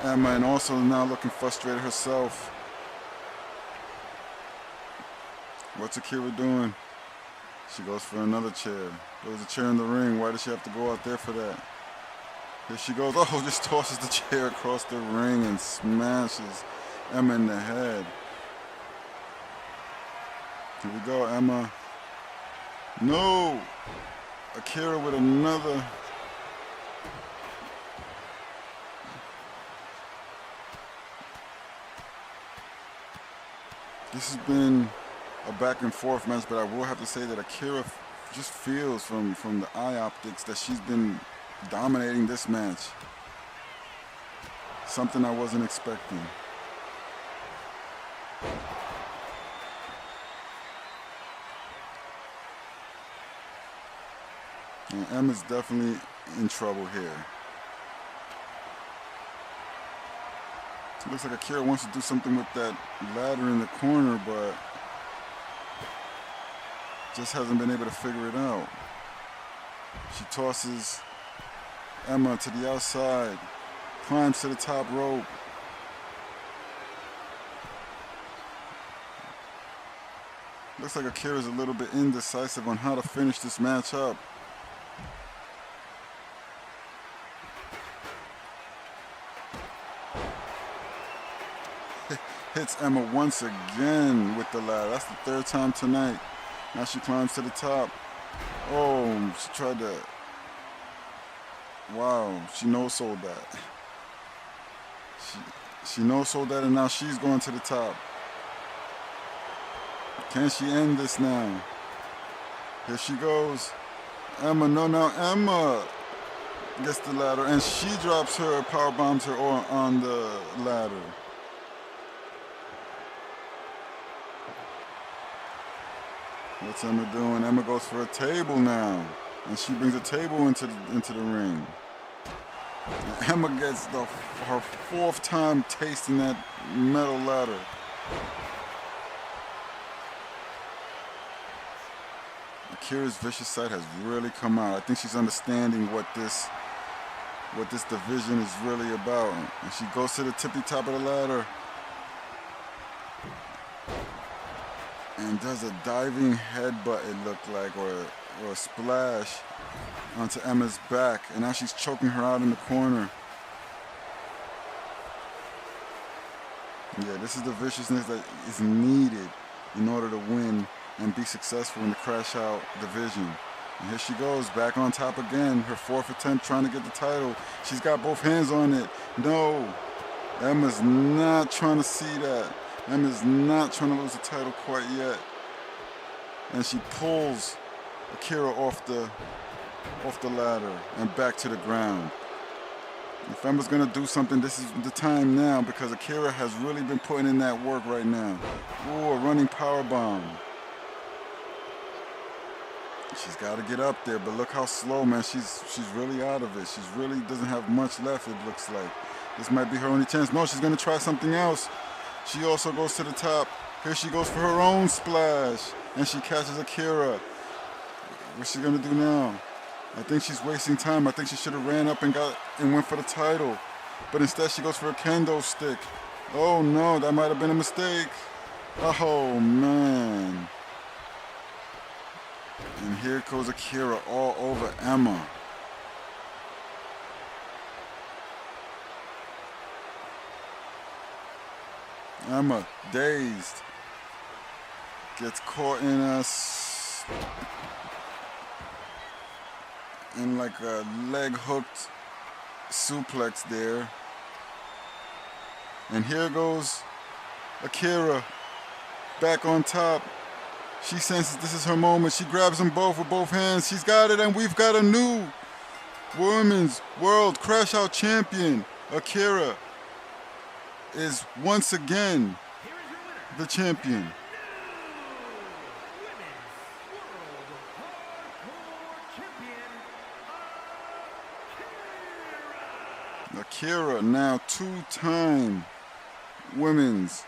Emma and also now looking frustrated herself. What's Akira doing? She goes for another chair. There was a chair in the ring. Why does she have to go out there for that? Here she goes. Oh, just tosses the chair across the ring and smashes Emma in the head. Here we go, Emma. No! Akira with another. This has been a back and forth match, but I will have to say that Akira just feels from the eye optics that she's been dominating this match. Something I wasn't expecting. And Emma's definitely in trouble here. It looks like Akira wants to do something with that ladder in the corner, but just hasn't been able to figure it out. She tosses Emma to the outside, climbs to the top rope. Looks like Akira's a little bit indecisive on how to finish this match up. Hits Emma once again with the ladder. That's the third time tonight. Now she climbs to the top. Oh, she tried to. Wow, she no-sold that. She no-sold that, and now she's going to the top. Can she end this now? Here she goes. Emma, no, Emma. gets the ladder, and she drops her, power bombs her on the ladder. What's Emma doing? Emma goes for a table now, and she brings a table into the ring. And Emma gets her fourth time tasting that metal ladder. Akira's vicious side has really come out. I think she's understanding what this division is really about. And she goes to the tippy top of the ladder and does a diving headbutt, it looked like, or a splash onto Emma's back. And now she's choking her out in the corner. Yeah, this is the viciousness that is needed in order to win and be successful in the Crash Out division. And here she goes, back on top again. Her fourth attempt trying to get the title. She's got both hands on it. No, Emma's not trying to see that. Emma's not trying to lose the title quite yet. And she pulls Akira off the ladder and back to the ground. If Emma's gonna do something, this is the time now, because Akira has really been putting in that work right now. Ooh, a running power bomb. She's got to get up there, but look how slow, man. She's really out of it. She's really doesn't have much left, it looks like. This might be her only chance. No, she's going to try something else. She also goes to the top. Here she goes for her own splash, and she catches Akira. What's she going to do now? I think she's wasting time. I think she should have ran up and went for the title. But instead, she goes for a kendo stick. Oh, no, that might have been a mistake. Oh, man. And here goes Akira all over Emma. Emma, dazed, gets caught in like a leg hooked suplex there. And here goes Akira back on top. She senses this is her moment. She grabs them both with both hands. She's got it, and we've got a new Women's World Crash Out Champion. Akira is once again the champion. Akira, now two-time Women's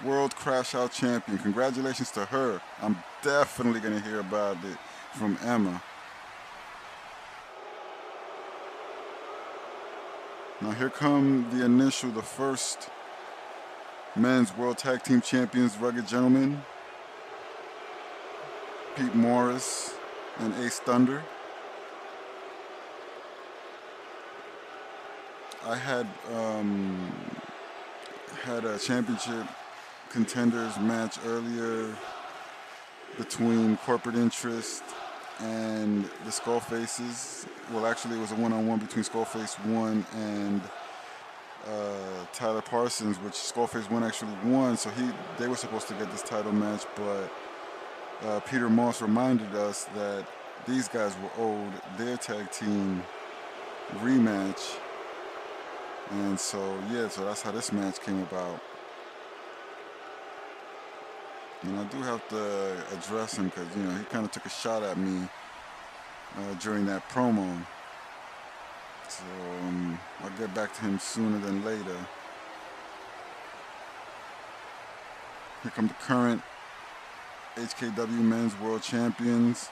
World Crash Out Champion. Congratulations to her. I'm definitely going to hear about it from Emma. Now here come the first Men's World Tag Team Champions, Rugged Gentlemen, Pete Morris and Ace Thunder. I had a championship contenders match earlier between Corporate Interest and the Skullfaces. Well, actually, it was a one-on-one between Skullface 1 and Tyler Parsons, which Skullface 1 actually won, so they were supposed to get this title match, but Peter Moss reminded us that these guys were owed their tag team rematch. And so that's how this match came about. And I do have to address him because, he kind of took a shot at me during that promo. So I'll get back to him sooner than later. Here come the current HKW Men's World Champions,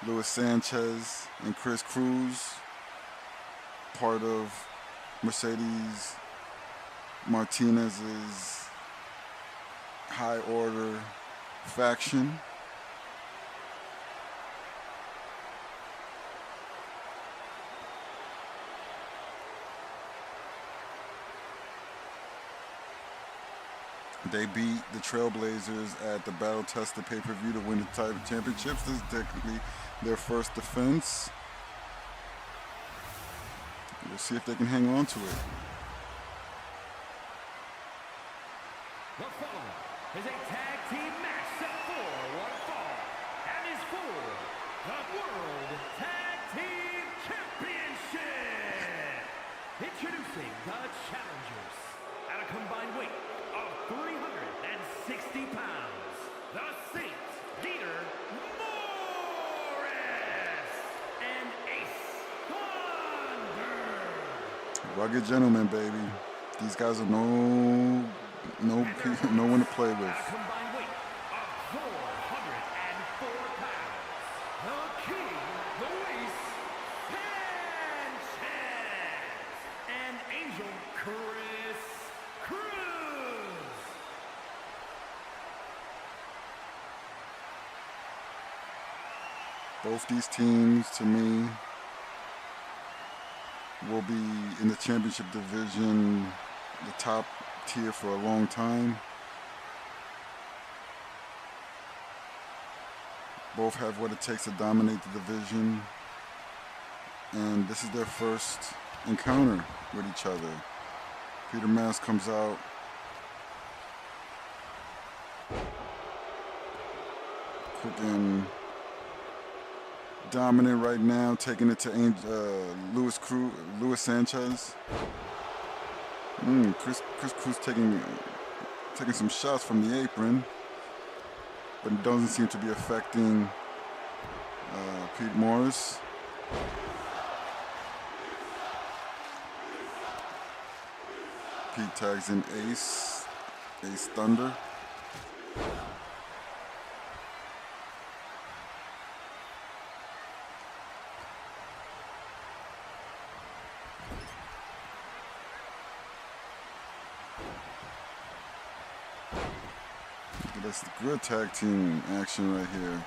Luis Sanchez and Chris Cruz, part of Mercedes Martinez's High Order faction. They beat the Trailblazers at the Battle Tested pay-per-view to win the title championships. This is technically their first defense. We'll see if they can hang on to it. The following is a tag team match set for one fall and is for the World Tag Team Championship! Introducing the challengers at a combined weight of 360 pounds, the Saint Dieter Morris and Ace Thunder. Rugged gentlemen, baby. These guys are no one to play At a with. combined weight of 404 pounds, the King, Luis Sanchez, and Angel Chris Cruz. Both these teams, to me, will be in the championship division, the top tier for a long time. Both have what it takes to dominate the division. And this is their first encounter with each other. Peter Mas comes out. Quick and dominant right now, taking it to Luis Sanchez. Chris Cruz taking some shots from the apron, but it doesn't seem to be affecting Pete Morris. Pete tags in Ace Thunder. That's good tag team action right here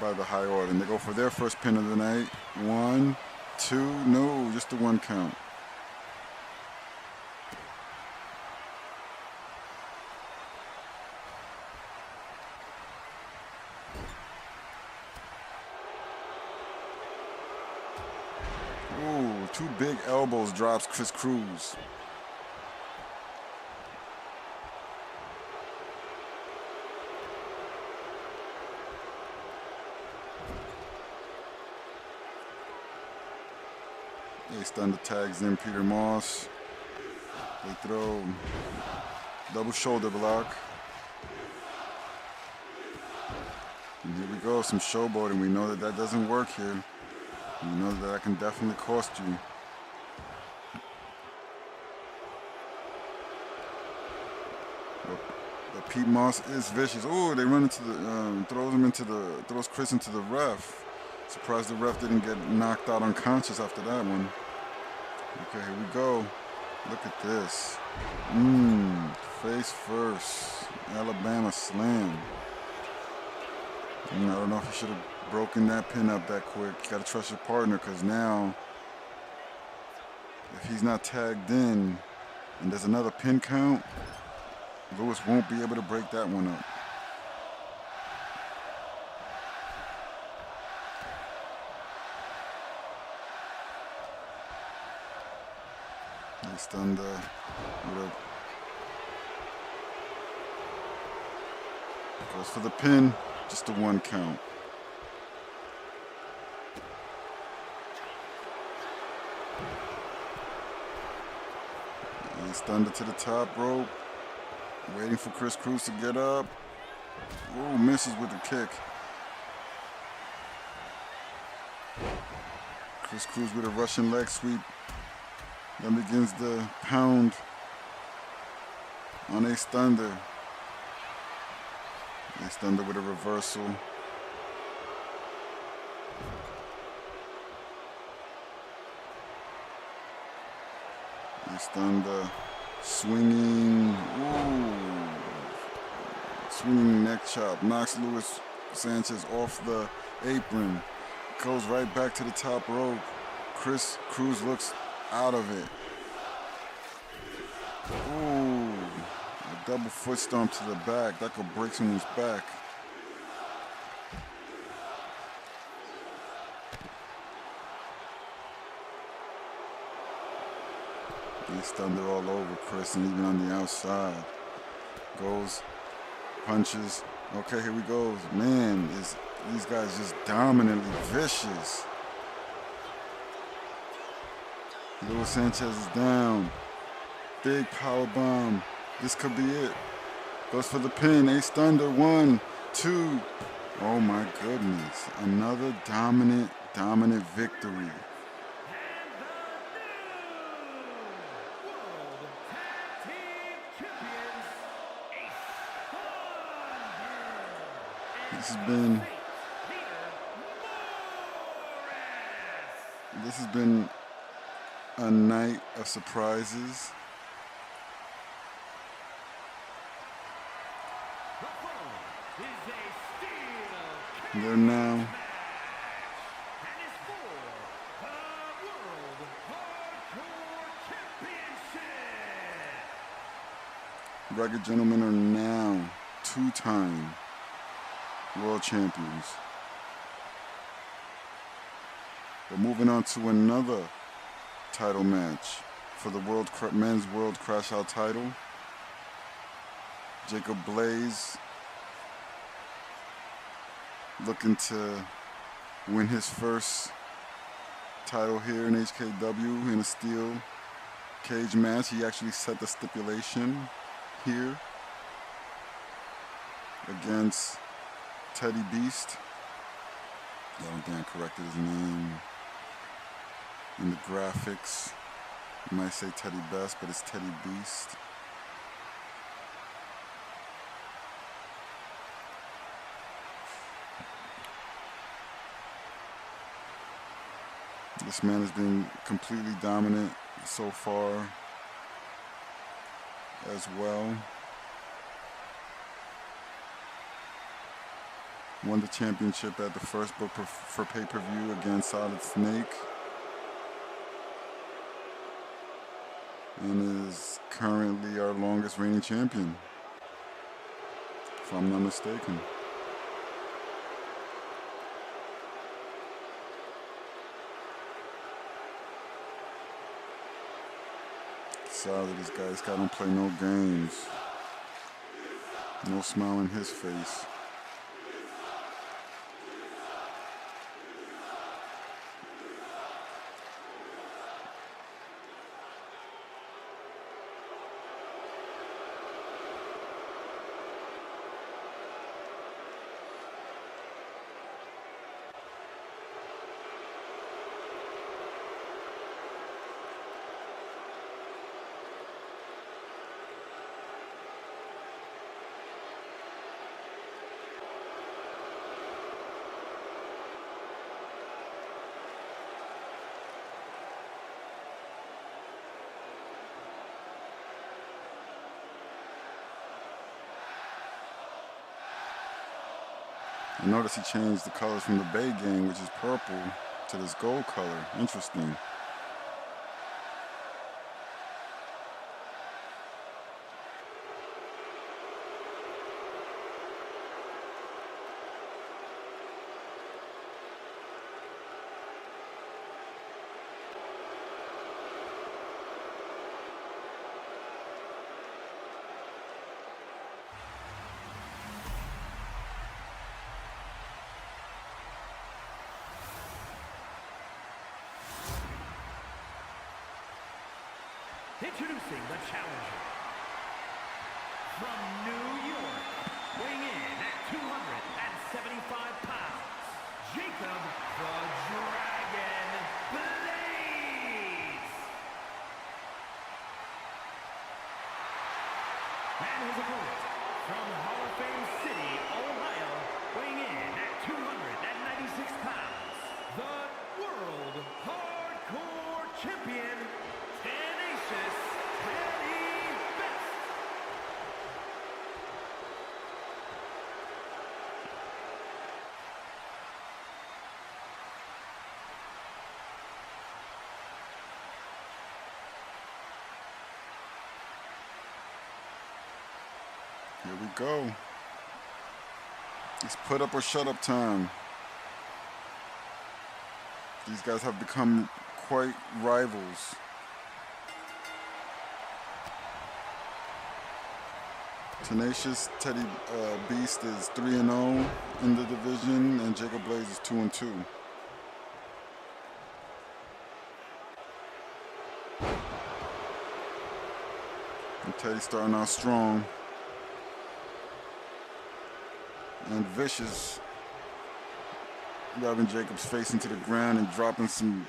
by the High Order. And they go for their first pin of the night. 1, 2, no, just the 1 count. Ooh, 2 big elbows drops Chris Cruz. Ace Thunder tags in Peter Moss. They throw double shoulder block. And here we go, some showboating. We know that doesn't work here. We know that can definitely cost you. But Pete Moss is vicious. Oh, they run into the, throws Chris into the ref. Surprised the ref didn't get knocked out unconscious after that one. Okay, here we go. Look at this. Face first. Alabama slam. I don't know if you should have broken that pin up that quick. You gotta trust your partner, because now, if he's not tagged in and there's another pin count, Lewis won't be able to break that one up. Ace Thunder goes for the pin, just the 1 count. Ace Thunder to the top rope, waiting for Chris Cruz to get up. Oh, misses with the kick. Chris Cruz with a Russian leg sweep. Then begins the pound on Ace Thunder. Ace Thunder with a reversal. Ace Thunder swinging. Ooh. Swinging neck chop. Knocks Luis Sanchez off the apron. Goes right back to the top rope. Chris Cruz looks out of it. Ooh, a double foot stomp to the back. That could break someone's back. Ace Thunder all over Chris, and even on the outside. Goes, punches. Okay, here we go. Man, is These guys just dominantly vicious. Luis Sanchez is down. Big power bomb. This could be it. Goes for the pin. Ace Thunder. 1, 2. Oh my goodness. Another dominant victory. This has been a night of surprises. They're now Rugged Gentlemen are now 2-time world champions. We're moving on to another title match for the men's World Crash Out title. Jacob Blaze looking to win his first title here in HKW in a steel cage match. He actually set the stipulation here against Teddy Beast. I don't think I corrected his name in the graphics. You might say Teddy Best, but it's Teddy Beast. This man has been completely dominant so far as well. Won the championship at the first book for pay-per-view against Solid Snake. And is currently our longest reigning champion, if I'm not mistaken. Solid, this guy don't play no games. No smile in his face. I noticed he changed the colors from the Bay Gang, which is purple, to this gold color. Interesting. Introducing the challenger. From New York, weighing in at 275 pounds, Jacob the Dragon Blaze. And his opponent, from Hall of Fame City, Ohio, weighing in at 296 pounds, the World Hardcore Champion, Tenacious Teddy Best. Here we go. It's put up or shut up time. These guys have become quite rivals. Tenacious Teddy Beast is 3-0 in the division, and Jacob Blaze is 2-2. And Teddy starting out strong. And Vicious driving Jacob's face into the ground and dropping some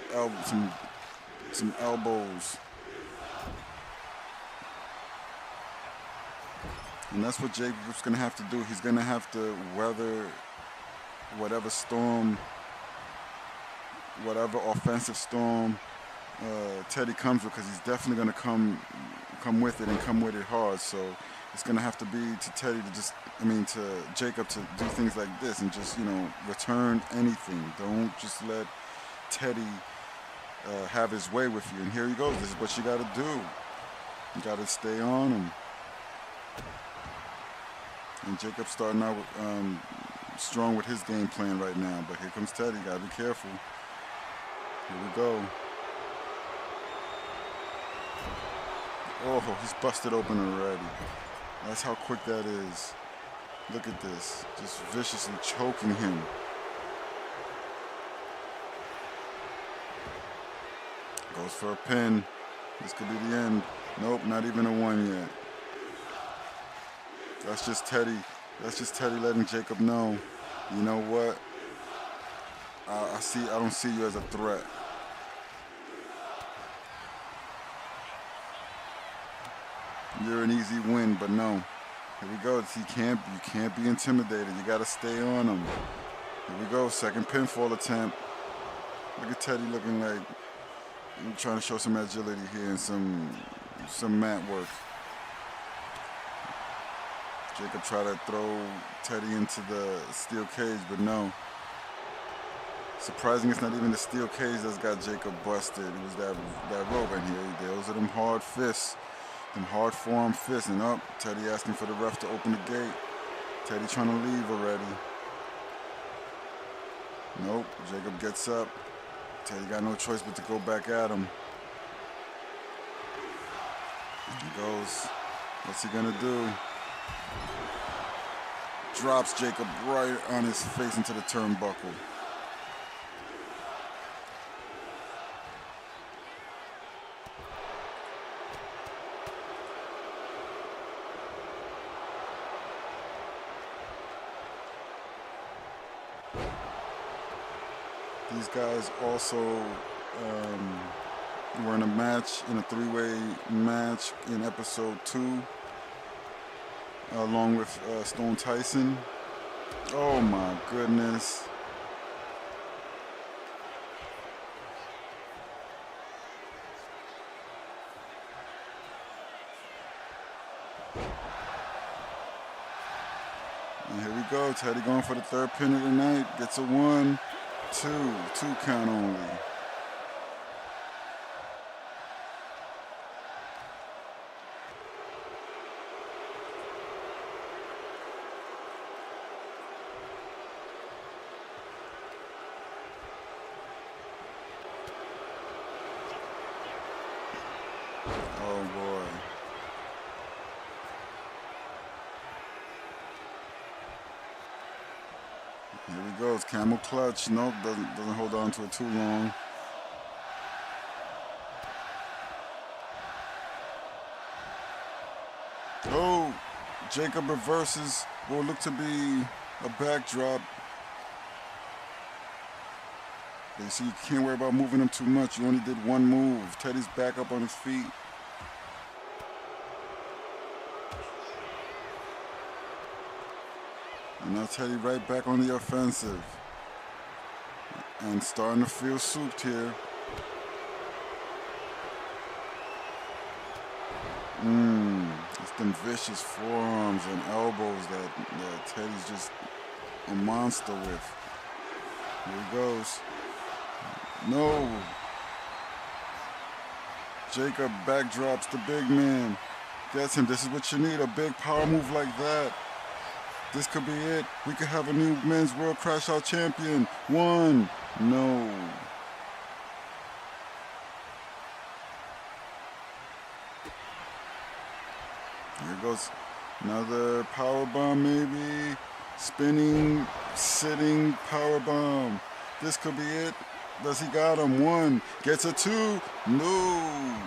elbows. And that's what Jacob's gonna have to do. He's gonna have to weather whatever storm, whatever offensive storm Teddy comes with, because he's definitely gonna come with it and come with it hard. So it's gonna have to be to Teddy to to Jacob to do things like this and just, return anything. Don't just let Teddy have his way with you. And here he goes. This is what you gotta do. You gotta stay on him. And Jacob's starting out strong with his game plan right now. But here comes Teddy. Gotta be careful. Here we go. Oh, he's busted open already. That's how quick that is. Look at this. Just viciously choking him. Goes for a pin. This could be the end. Nope, not even a one yet. That's just Teddy. That's just Teddy letting Jacob know, you know what? I don't see you as a threat. You're an easy win, but no. Here we go. You can't be intimidated. You gotta stay on him. Here we go. Second pinfall attempt. Look at Teddy looking like he's trying to show some agility here and some mat work. Jacob tried to throw Teddy into the steel cage, but no. Surprising, it's not even the steel cage that's got Jacob busted. It was that rope in here. Those are them hard fists, them hard forearm fists. And up, Teddy asking for the ref to open the gate. Teddy trying to leave already. Nope, Jacob gets up. Teddy got no choice but to go back at him. He goes. What's he gonna do? Drops Jacob right on his face into the turnbuckle. These guys also were in a match, in a three-way match in episode 2. Along with Stone Tyson. Oh my goodness. And here we go. Teddy going for the third pin of the night. Gets a 1, 2 count only. Oh boy. Here he goes, camel clutch. Nope, doesn't hold on to it too long. Oh, Jacob reverses what will look to be a backdrop. You see, you can't worry about moving him too much. You only did one move. Teddy's back up on his feet. And now Teddy right back on the offensive. And starting to feel souped here. It's them vicious forearms and elbows that Teddy's just a monster with. Here he goes. No. Jacob backdrops the big man. Gets him. This is what you need, a big power move like that. This could be it. We could have a new men's world crash out champion. 1. No. Here goes Another power bomb, maybe. Spinning, sitting power bomb. This could be it. Does he got him? One. Gets a two. No.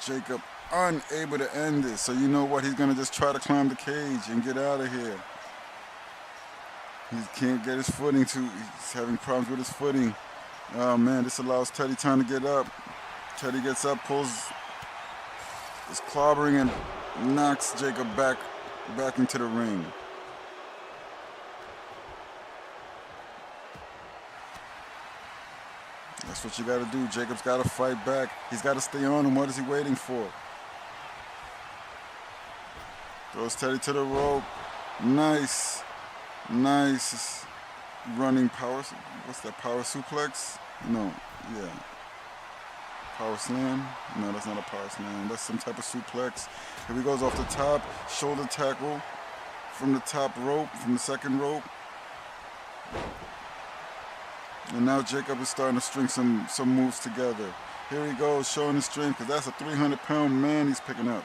Jacob unable to end it. So you know what? He's going to just try to climb the cage and get out of here. He can't get his footing too. He's having problems with his footing. Oh man, this allows Teddy time to get up. Teddy gets up, pulls, is clobbering and knocks Jacob back into the ring. That's what you got to do. Jacob's got to fight back. He's got to stay on him. What is he waiting for? Throws Teddy to the rope. Nice. Nice running power. What's that? Power suplex? No. Yeah. Power slam? No, that's not a power slam. That's some type of suplex. Here he goes off the top. Shoulder tackle from the top rope, from the second rope. And now Jacob is starting to string some moves together. Here he goes, showing his strength, because that's a 300-pound man he's picking up.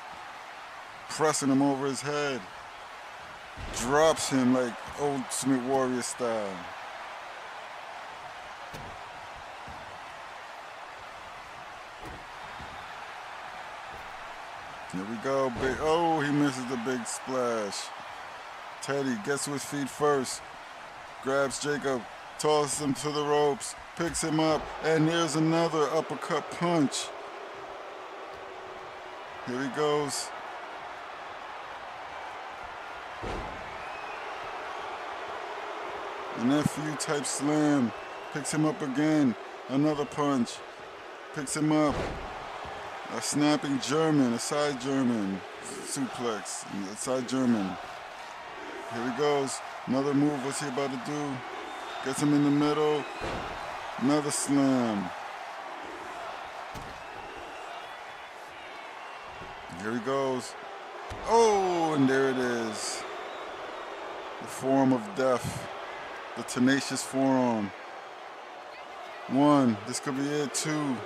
Pressing him over his head. Drops him like Ultimate Warrior style. Here we go. Oh, he misses the big splash. Teddy gets to his feet first. Grabs Jacob. Tosses him to the ropes. Picks him up. And here's another uppercut punch. Here he goes. An FU type slam. Picks him up again. Another punch. Picks him up. A snapping German, a side German suplex, a side German. Here he goes. Another move. What's he about to do? Gets him in the middle. Another slam. Here he goes. Oh, and there it is. The forearm of death. The tenacious forearm. One. This could be it. Two.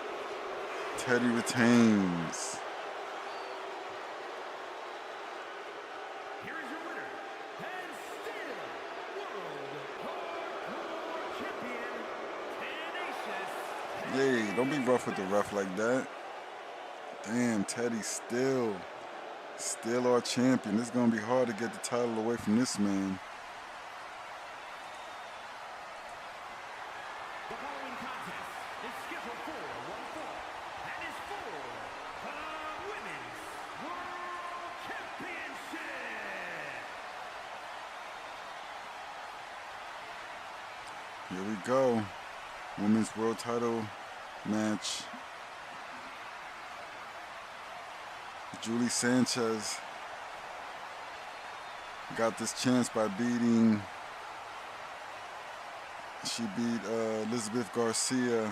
Teddy retains. Here is your winner, and still World Hardcore Champion, Tenacious. Hey, don't be rough with the ref like that. Damn, Teddy still our champion. It's gonna be hard to get the title away from this man. The following contest is scheduled for one fall and is for the Women's World Championship. Here we go. Women's World Title match. Julie Sanchez got this chance by beating. She beat Elizabeth Garcia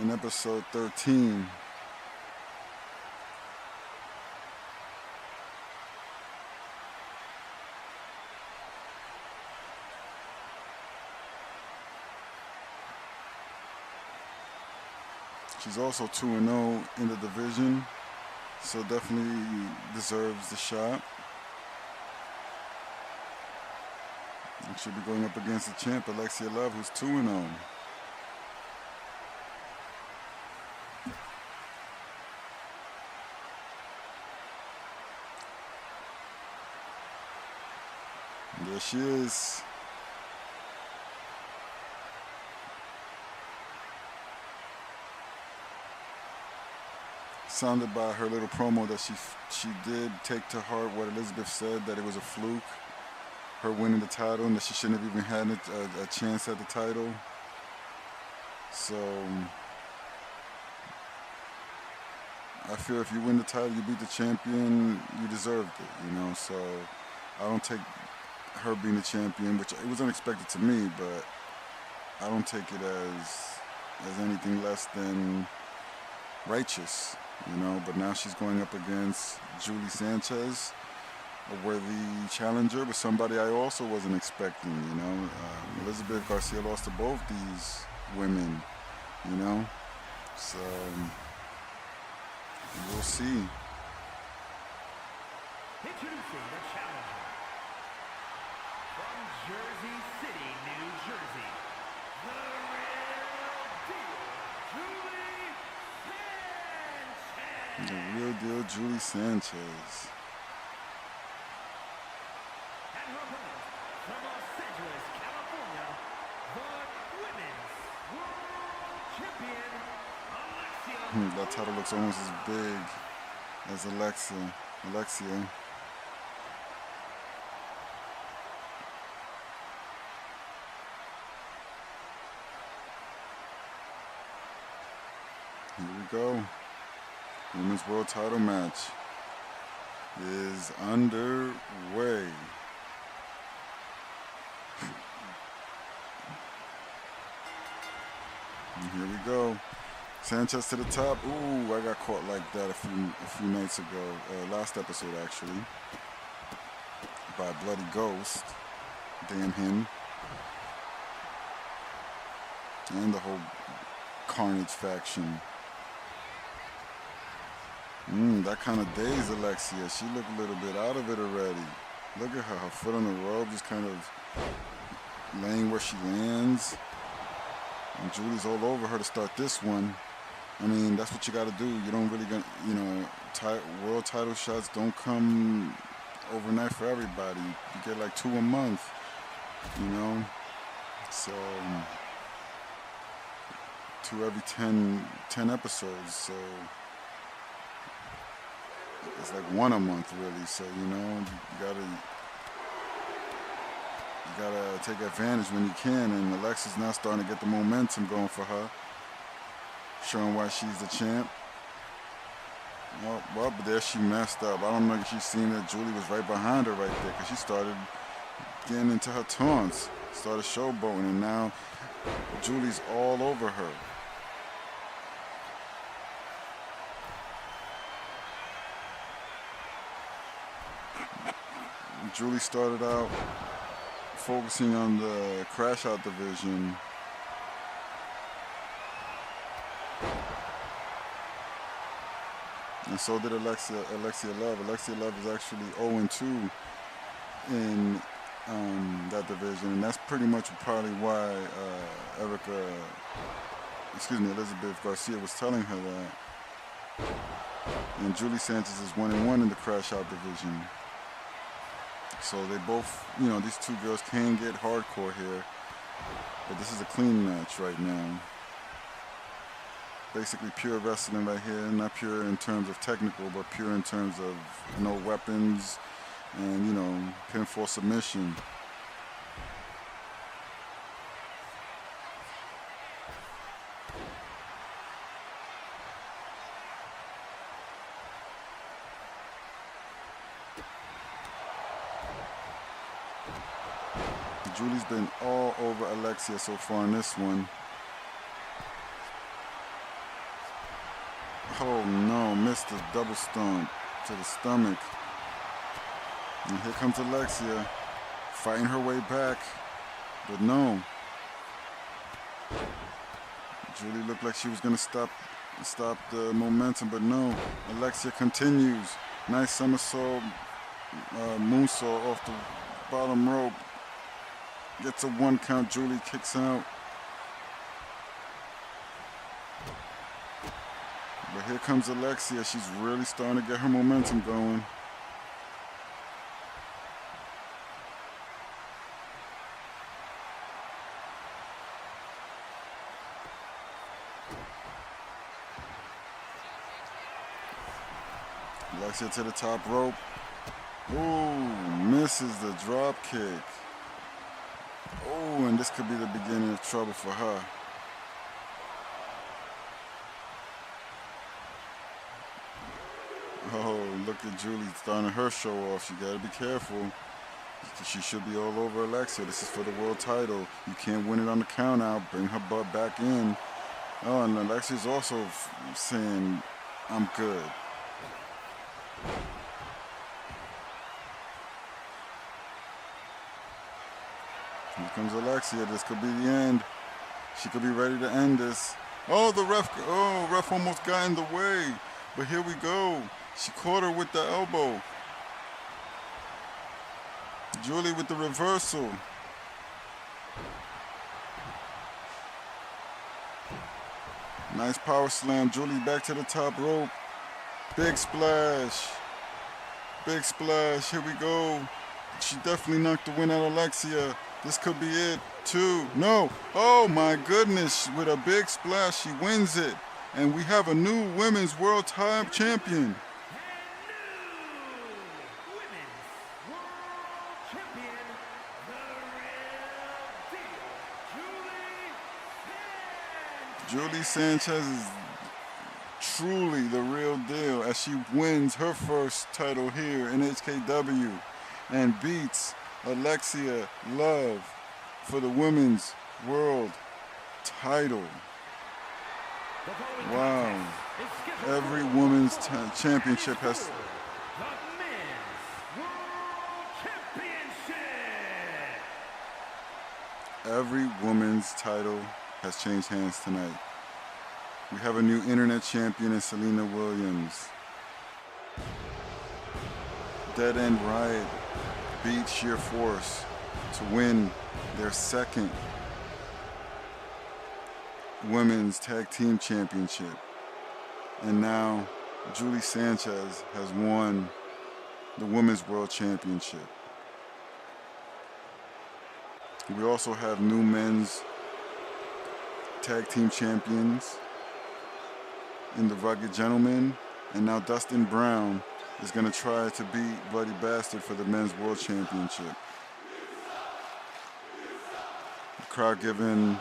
in episode 13. She's also 2-0 in the division, so definitely deserves the shot. And she'll be going up against the champ, Alexia Love, who's 2-0. There she is. Sounded by her little promo that she did take to heart what Elizabeth said, that it was a fluke, her winning the title, and that she shouldn't have even had a chance at the title. So I feel if you win the title, you beat the champion, you deserved it, you know. So I don't take her being the champion, which it was unexpected to me, but I don't take it as anything less than righteous, you know. But now she's going up against Julie Sanchez, a worthy challenger, but somebody I also wasn't expecting, you know. Elizabeth Garcia lost to both these women you know? So, we'll see. Introducing the challenger from Jersey City, New Jersey, the real deal, Julie Sanchez. The real deal, Julie Sanchez. And her opponent from Los Angeles, California, the Women's World Champion, Alexia. That title looks almost as big as Alexia. Here we go. Women's World Title match is underway. And here we go. Sanchez to the top. Ooh, I got caught like that a few nights ago. Last episode, actually. By Bloody Ghost. Damn him. And the whole Carnage faction. That kind of dazed Alexia. She looked a little bit out of it already. Look at her. Her foot on the rope, just kind of laying where she lands. And Julie's all over her to start this one. I mean, that's what you got to do. You don't really, world title shots don't come overnight for everybody. You get like 2 a month, you know? So, 2 every 10 episodes. So, it's like 1 a month, really. So, you gotta take advantage when you can. And Alexia's now starting to get the momentum going for her, showing why she's the champ. Well, but there she messed up. I don't know if she's seen that Julie was right behind her right there, because she started getting into her taunts, started showboating, and now Julie's all over her. Julie started out focusing on the crash out division. And so did Alexia Love. Alexia Love is actually 0-2 in that division, and that's pretty much probably why Elizabeth Garcia was telling her that. And Julie Sanchez is 1-1 in the crash out division. So they both, these two girls can get hardcore here, but this is a clean match right now. Basically pure wrestling right here, not pure in terms of technical, but pure in terms of no weapons and, pinfall submission. Julie's been all over Alexia so far in this one. Oh no, missed the double stomp to the stomach. And here comes Alexia, fighting her way back, but no. Julie looked like she was gonna stop the momentum, but no. Alexia continues. Nice somersault, moonsault off the bottom rope. Gets a 1 count, Julie kicks out. But here comes Alexia. She's really starting to get her momentum going. Alexia to the top rope. Ooh, misses the drop kick. Oh, and this could be the beginning of trouble for her. Oh, look at Julie starting her show off. She gotta be careful. She should be all over Alexia. This is for the world title. You can't win it on the count out. Bring her butt back in. Oh, and Alexia's also saying, I'm good. Here comes Alexia. This could be the end. She could be ready to end this. Oh, ref almost got in the way. But here we go. She caught her with the elbow. Julie with the reversal. Nice power slam. Julie back to the top rope. Big splash. Big splash. Here we go. She definitely knocked the win out of Alexia. This could be it. 2. No. Oh my goodness. With a big splash, she wins it. And we have a new women's world champion. Julie Sanchez is truly the real deal as she wins her first title here in HKW and beats Alexia Love for the women's world title. Wow. Every women's championship has... Every women's title has changed hands tonight. We have a new internet champion in Selena Williams. Dead End Riot beat Sheer Force to win their second women's tag team championship. And now Julie Sanchez has won the women's world championship. We also have new men's tag team champions in the Rugged Gentlemen, and now Dustin Brown is going to try to beat Bloody Bastard for the men's world championship. The crowd giving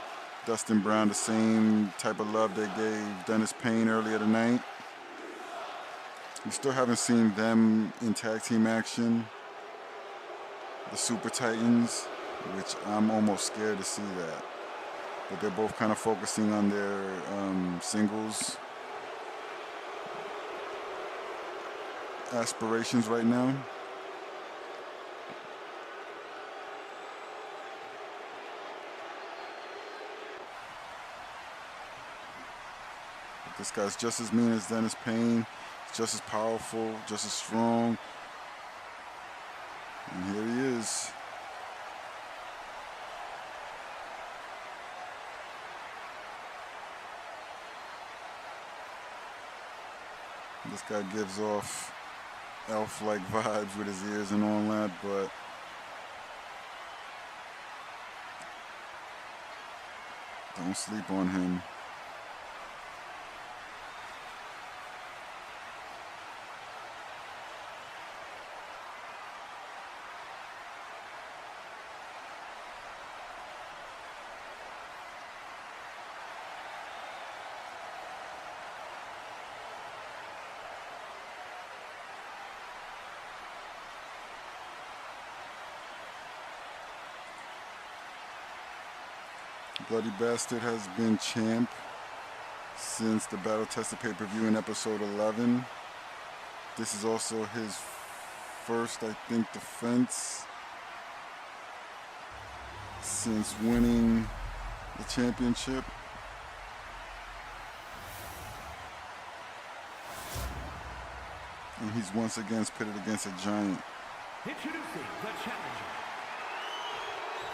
Dustin Brown the same type of love they gave Dennis Payne earlier tonight. We still haven't seen them in tag team action. The Super Titans, which I'm almost scared to see that. But they're both kind of focusing on their singles aspirations right now. But this guy's just as mean as Dennis Payne, just as powerful, just as strong. And here he is. This guy gives off elf-like vibes with his ears and all that, but don't sleep on him. Bloody Bastard has been champ since the Battle Tested pay-per-view in episode 11. This is also his first, I think, defense since winning the championship. And he's once again pitted against a giant. Introducing the challenger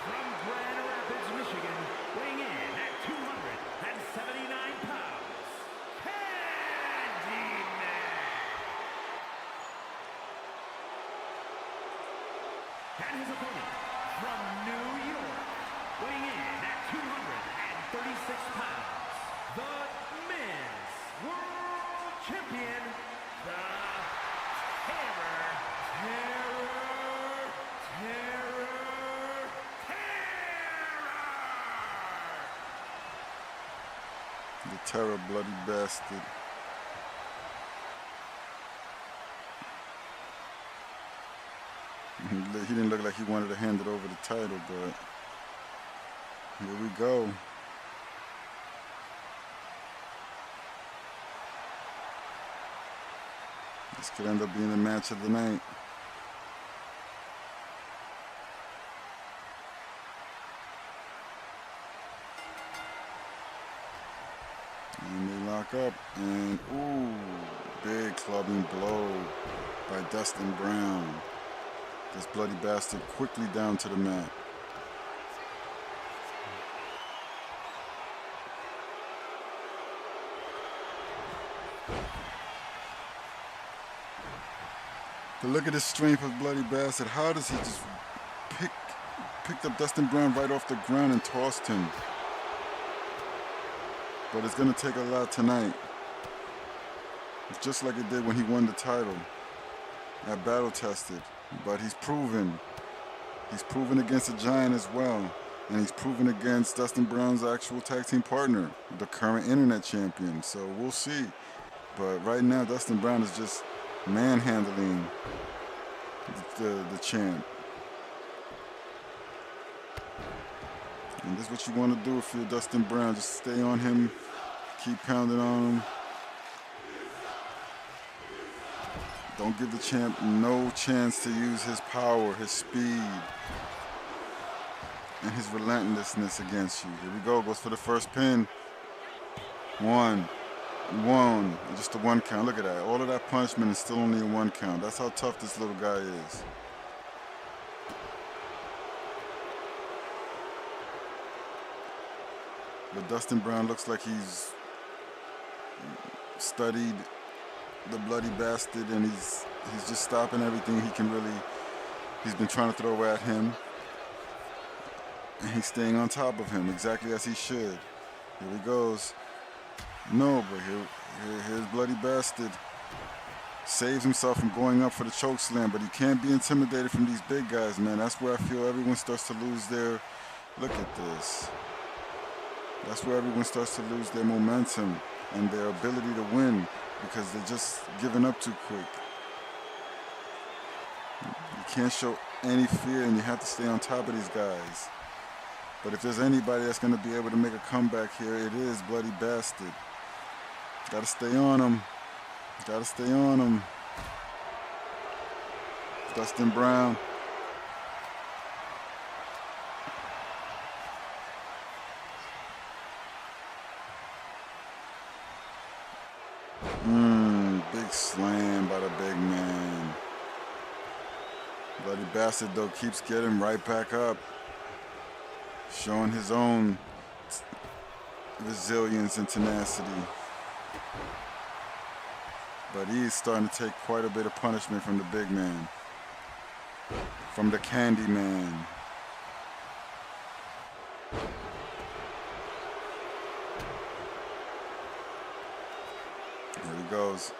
from Grand Rapids, Michigan, weighing in at 279 pounds, Candyman. And his opponent from New York, weighing in at 236 pounds, the men's world champion, the The Terror, Bloody Bastard. He didn't look like he wanted to hand it over the title, but here we go. This could end up being the match of the night. And they lock up. And, ooh, big clubbing blow by Dustin Brown. This bloody bastard quickly down to the mat. But look at the strength of Bloody Bastard. How does he just picked up Dustin Brown right off the ground and tossed him? But it's going to take a lot tonight. Just like it did when he won the title at Battle Tested. But he's proven. He's proven against a giant as well. And he's proven against Dustin Brown's actual tag team partner, the current internet champion. So we'll see. But right now, Dustin Brown is just manhandling the champ. And this is what you want to do if you're Dustin Brown. Just stay on him, keep pounding on him. Don't give the champ no chance to use his power, his speed, and his relentlessness against you. Here we go, goes for the first pin. One, just a 1 count. Look at that. All of that punishment is still only a 1 count. That's how tough this little guy is. But Dustin Brown looks like he's studied the Bloody Bastard, and he's just stopping everything he's been trying to throw at him. And he's staying on top of him exactly as he should. Here he goes. No, but here's Bloody Bastard. Saves himself from going up for the choke slam, but he can't be intimidated from these big guys, man. That's where I feel everyone starts to lose their... Look at this. That's where everyone starts to lose their momentum and their ability to win because they're just giving up too quick. You can't show any fear, and you have to stay on top of these guys. But if there's anybody that's going to be able to make a comeback here, it is Bloody Bastard. Got to stay on him. Got to stay on him. Dustin Brown. Big slam by the big man. Bloody Bastard, though, keeps getting right back up. Showing his own resilience and tenacity. But he's starting to take quite a bit of punishment from the big man. From the Candy Man. Here he goes.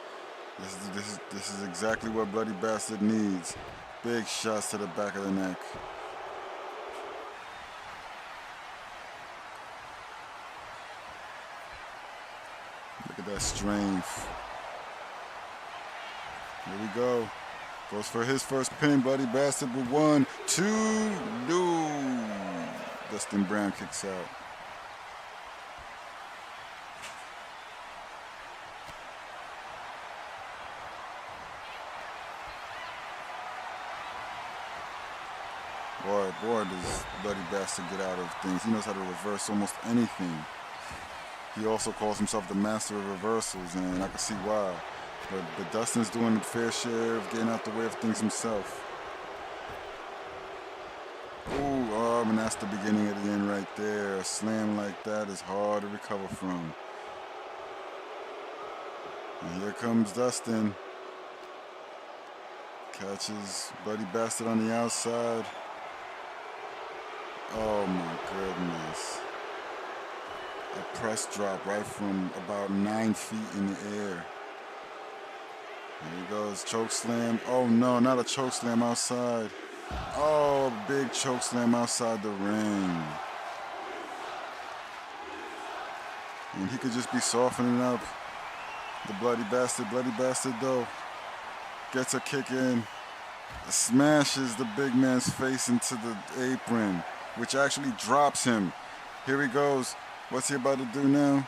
This is exactly what Bloody Bastard needs. Big shots to the back of the neck. Look at that strength. Here we go. Goes for his first pin. Bloody Bastard with 1, 2, no. Dustin Brown kicks out. Boy, does Bloody Bastard get out of things. He knows how to reverse almost anything. He also calls himself the master of reversals, and I can see why. But Dustin's doing a fair share of getting out the way of things himself. Ooh, and that's the beginning of the end right there. A slam like that is hard to recover from. And here comes Dustin. Catches Bloody Bastard on the outside. Oh my goodness. A press drop right from about 9 feet in the air. Here he goes, choke slam. Oh no, not a choke slam outside. Oh, big choke slam outside the ring. And he could just be softening up the Bloody Bastard. Bloody Bastard, though, gets a kick in, smashes the big man's face into the apron, which actually drops him. Here he goes. What's he about to do now?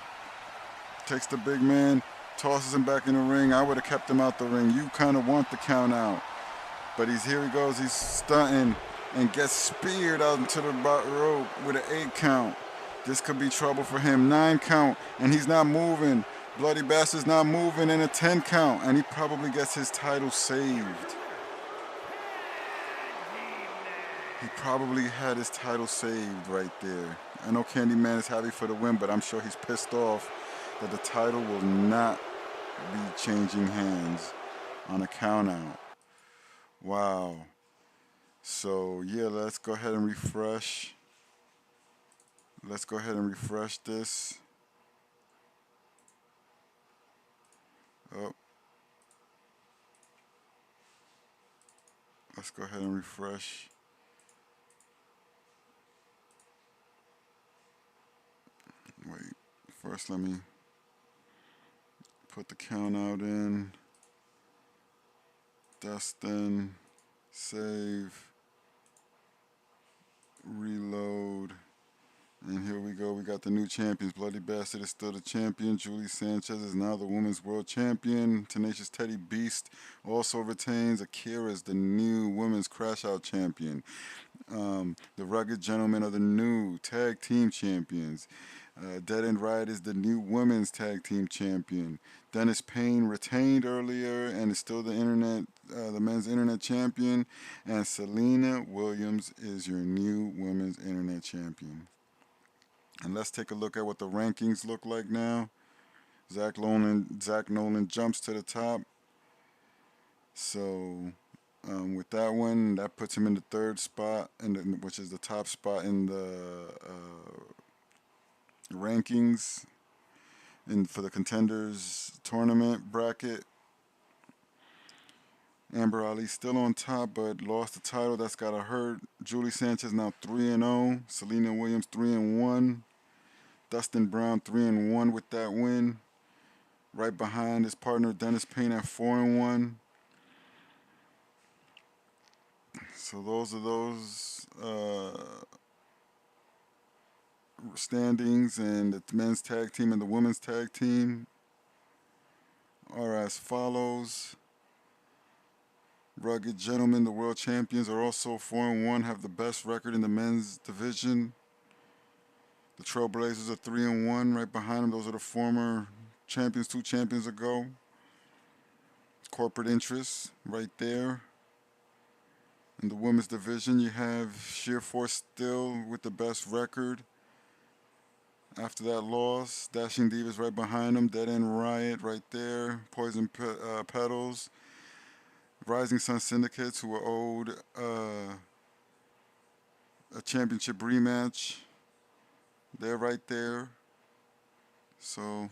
Takes the big man, tosses him back in the ring. I would have kept him out the ring. You kind of want the count out. But here he goes. He's stunting and gets speared out into the rope with an 8 count. This could be trouble for him. 9 count, and he's not moving. Bloody Bastard's not moving, and a 10 count, and he probably gets his title saved. He probably had his title saved right there. I know Candyman is happy for the win, but I'm sure he's pissed off that the title will not be changing hands on a count out. Wow. So, yeah, let's go ahead and refresh. Let's go ahead and refresh this. Oh. Let's go ahead and refresh. Wait, first let me put the count out in. Dustin, save, reload, and here we go. We got the new champions. Bloody Bastard is still the champion. Julie Sanchez is now the women's world champion. Tenacious Teddy Beast also retains. Akira is the new women's crash out champion. The Rugged Gentlemen are the new tag team champions. Dead End Riot is the new women's tag team champion. Dennis Payne retained earlier and is still the men's internet champion. And Selena Williams is your new women's internet champion. And let's take a look at what the rankings look like now. Zach Nolan jumps to the top. So with that one, that puts him in the third spot, which is the top spot in the rankings for the contenders tournament bracket. Amber Ali still on top, but lost the title. That's gotta hurt. Julie Sanchez now 3-0. Selena Williams 3-1. Dustin Brown 3-1 with that win. Right behind his partner Dennis Payne at 4-1. So those are those standings, and the men's tag team and the women's tag team are as follows. Rugged Gentlemen, the world champions, are also 4-1, have the best record in the men's division. The Trailblazers are 3-1, right behind them. Those are the former champions, 2 champions ago. Corporate interests right there. In the women's division, you have Sheer Force still with the best record. After that loss, Dashing Divas right behind them. Dead End Riot right there. Poison Petals. Rising Sun Syndicates, who are owed a championship rematch. They're right there. So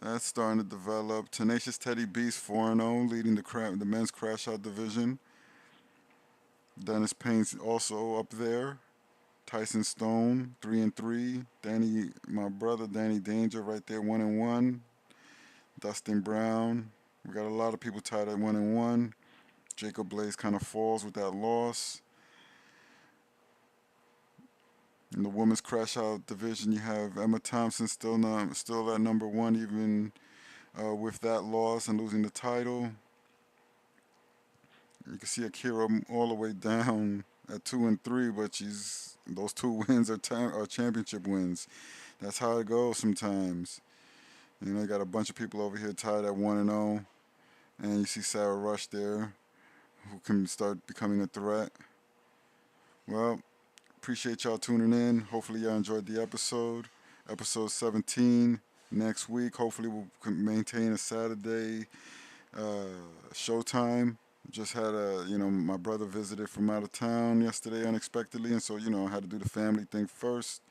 that's starting to develop. Tenacious Teddy Beast 4-0, leading the men's crash out division. Dennis Payne's also up there. Tyson Stone 3-3. My brother Danny Danger right there 1-1. Dustin Brown. We got a lot of people tied at 1-1. Jacob Blaze kind of falls with that loss. In the women's crash out division, you have Emma Thompson still at number 1, even with that loss and losing the title. You can see Akira all the way down at 2-3, but those 2 wins are championship wins. That's how it goes sometimes. You know, you got a bunch of people over here tied at 1-0, and you see Sarah Rush there, who can start becoming a threat. Well, appreciate y'all tuning in. Hopefully y'all enjoyed the episode. Episode 17 next week. Hopefully we'll maintain a Saturday showtime. Just had my brother visited from out of town yesterday unexpectedly, and so, I had to do the family thing first.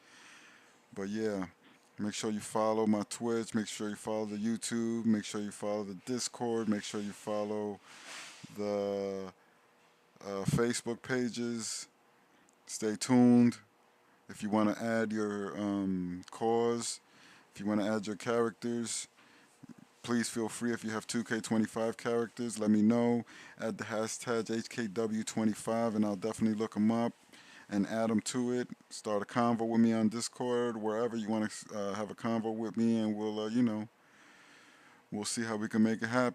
But yeah, make sure you follow my Twitch. Make sure you follow the YouTube. Make sure you follow the Discord. Make sure you follow the Facebook pages. Stay tuned. If you want to add your cause, if you want to add your characters, please feel free. If you have 2K25 characters, let me know. Add the hashtag HKW25, and I'll definitely look them up and add them to it. Start a convo with me on Discord, wherever you want to have a convo with me, and we'll see how we can make it happen.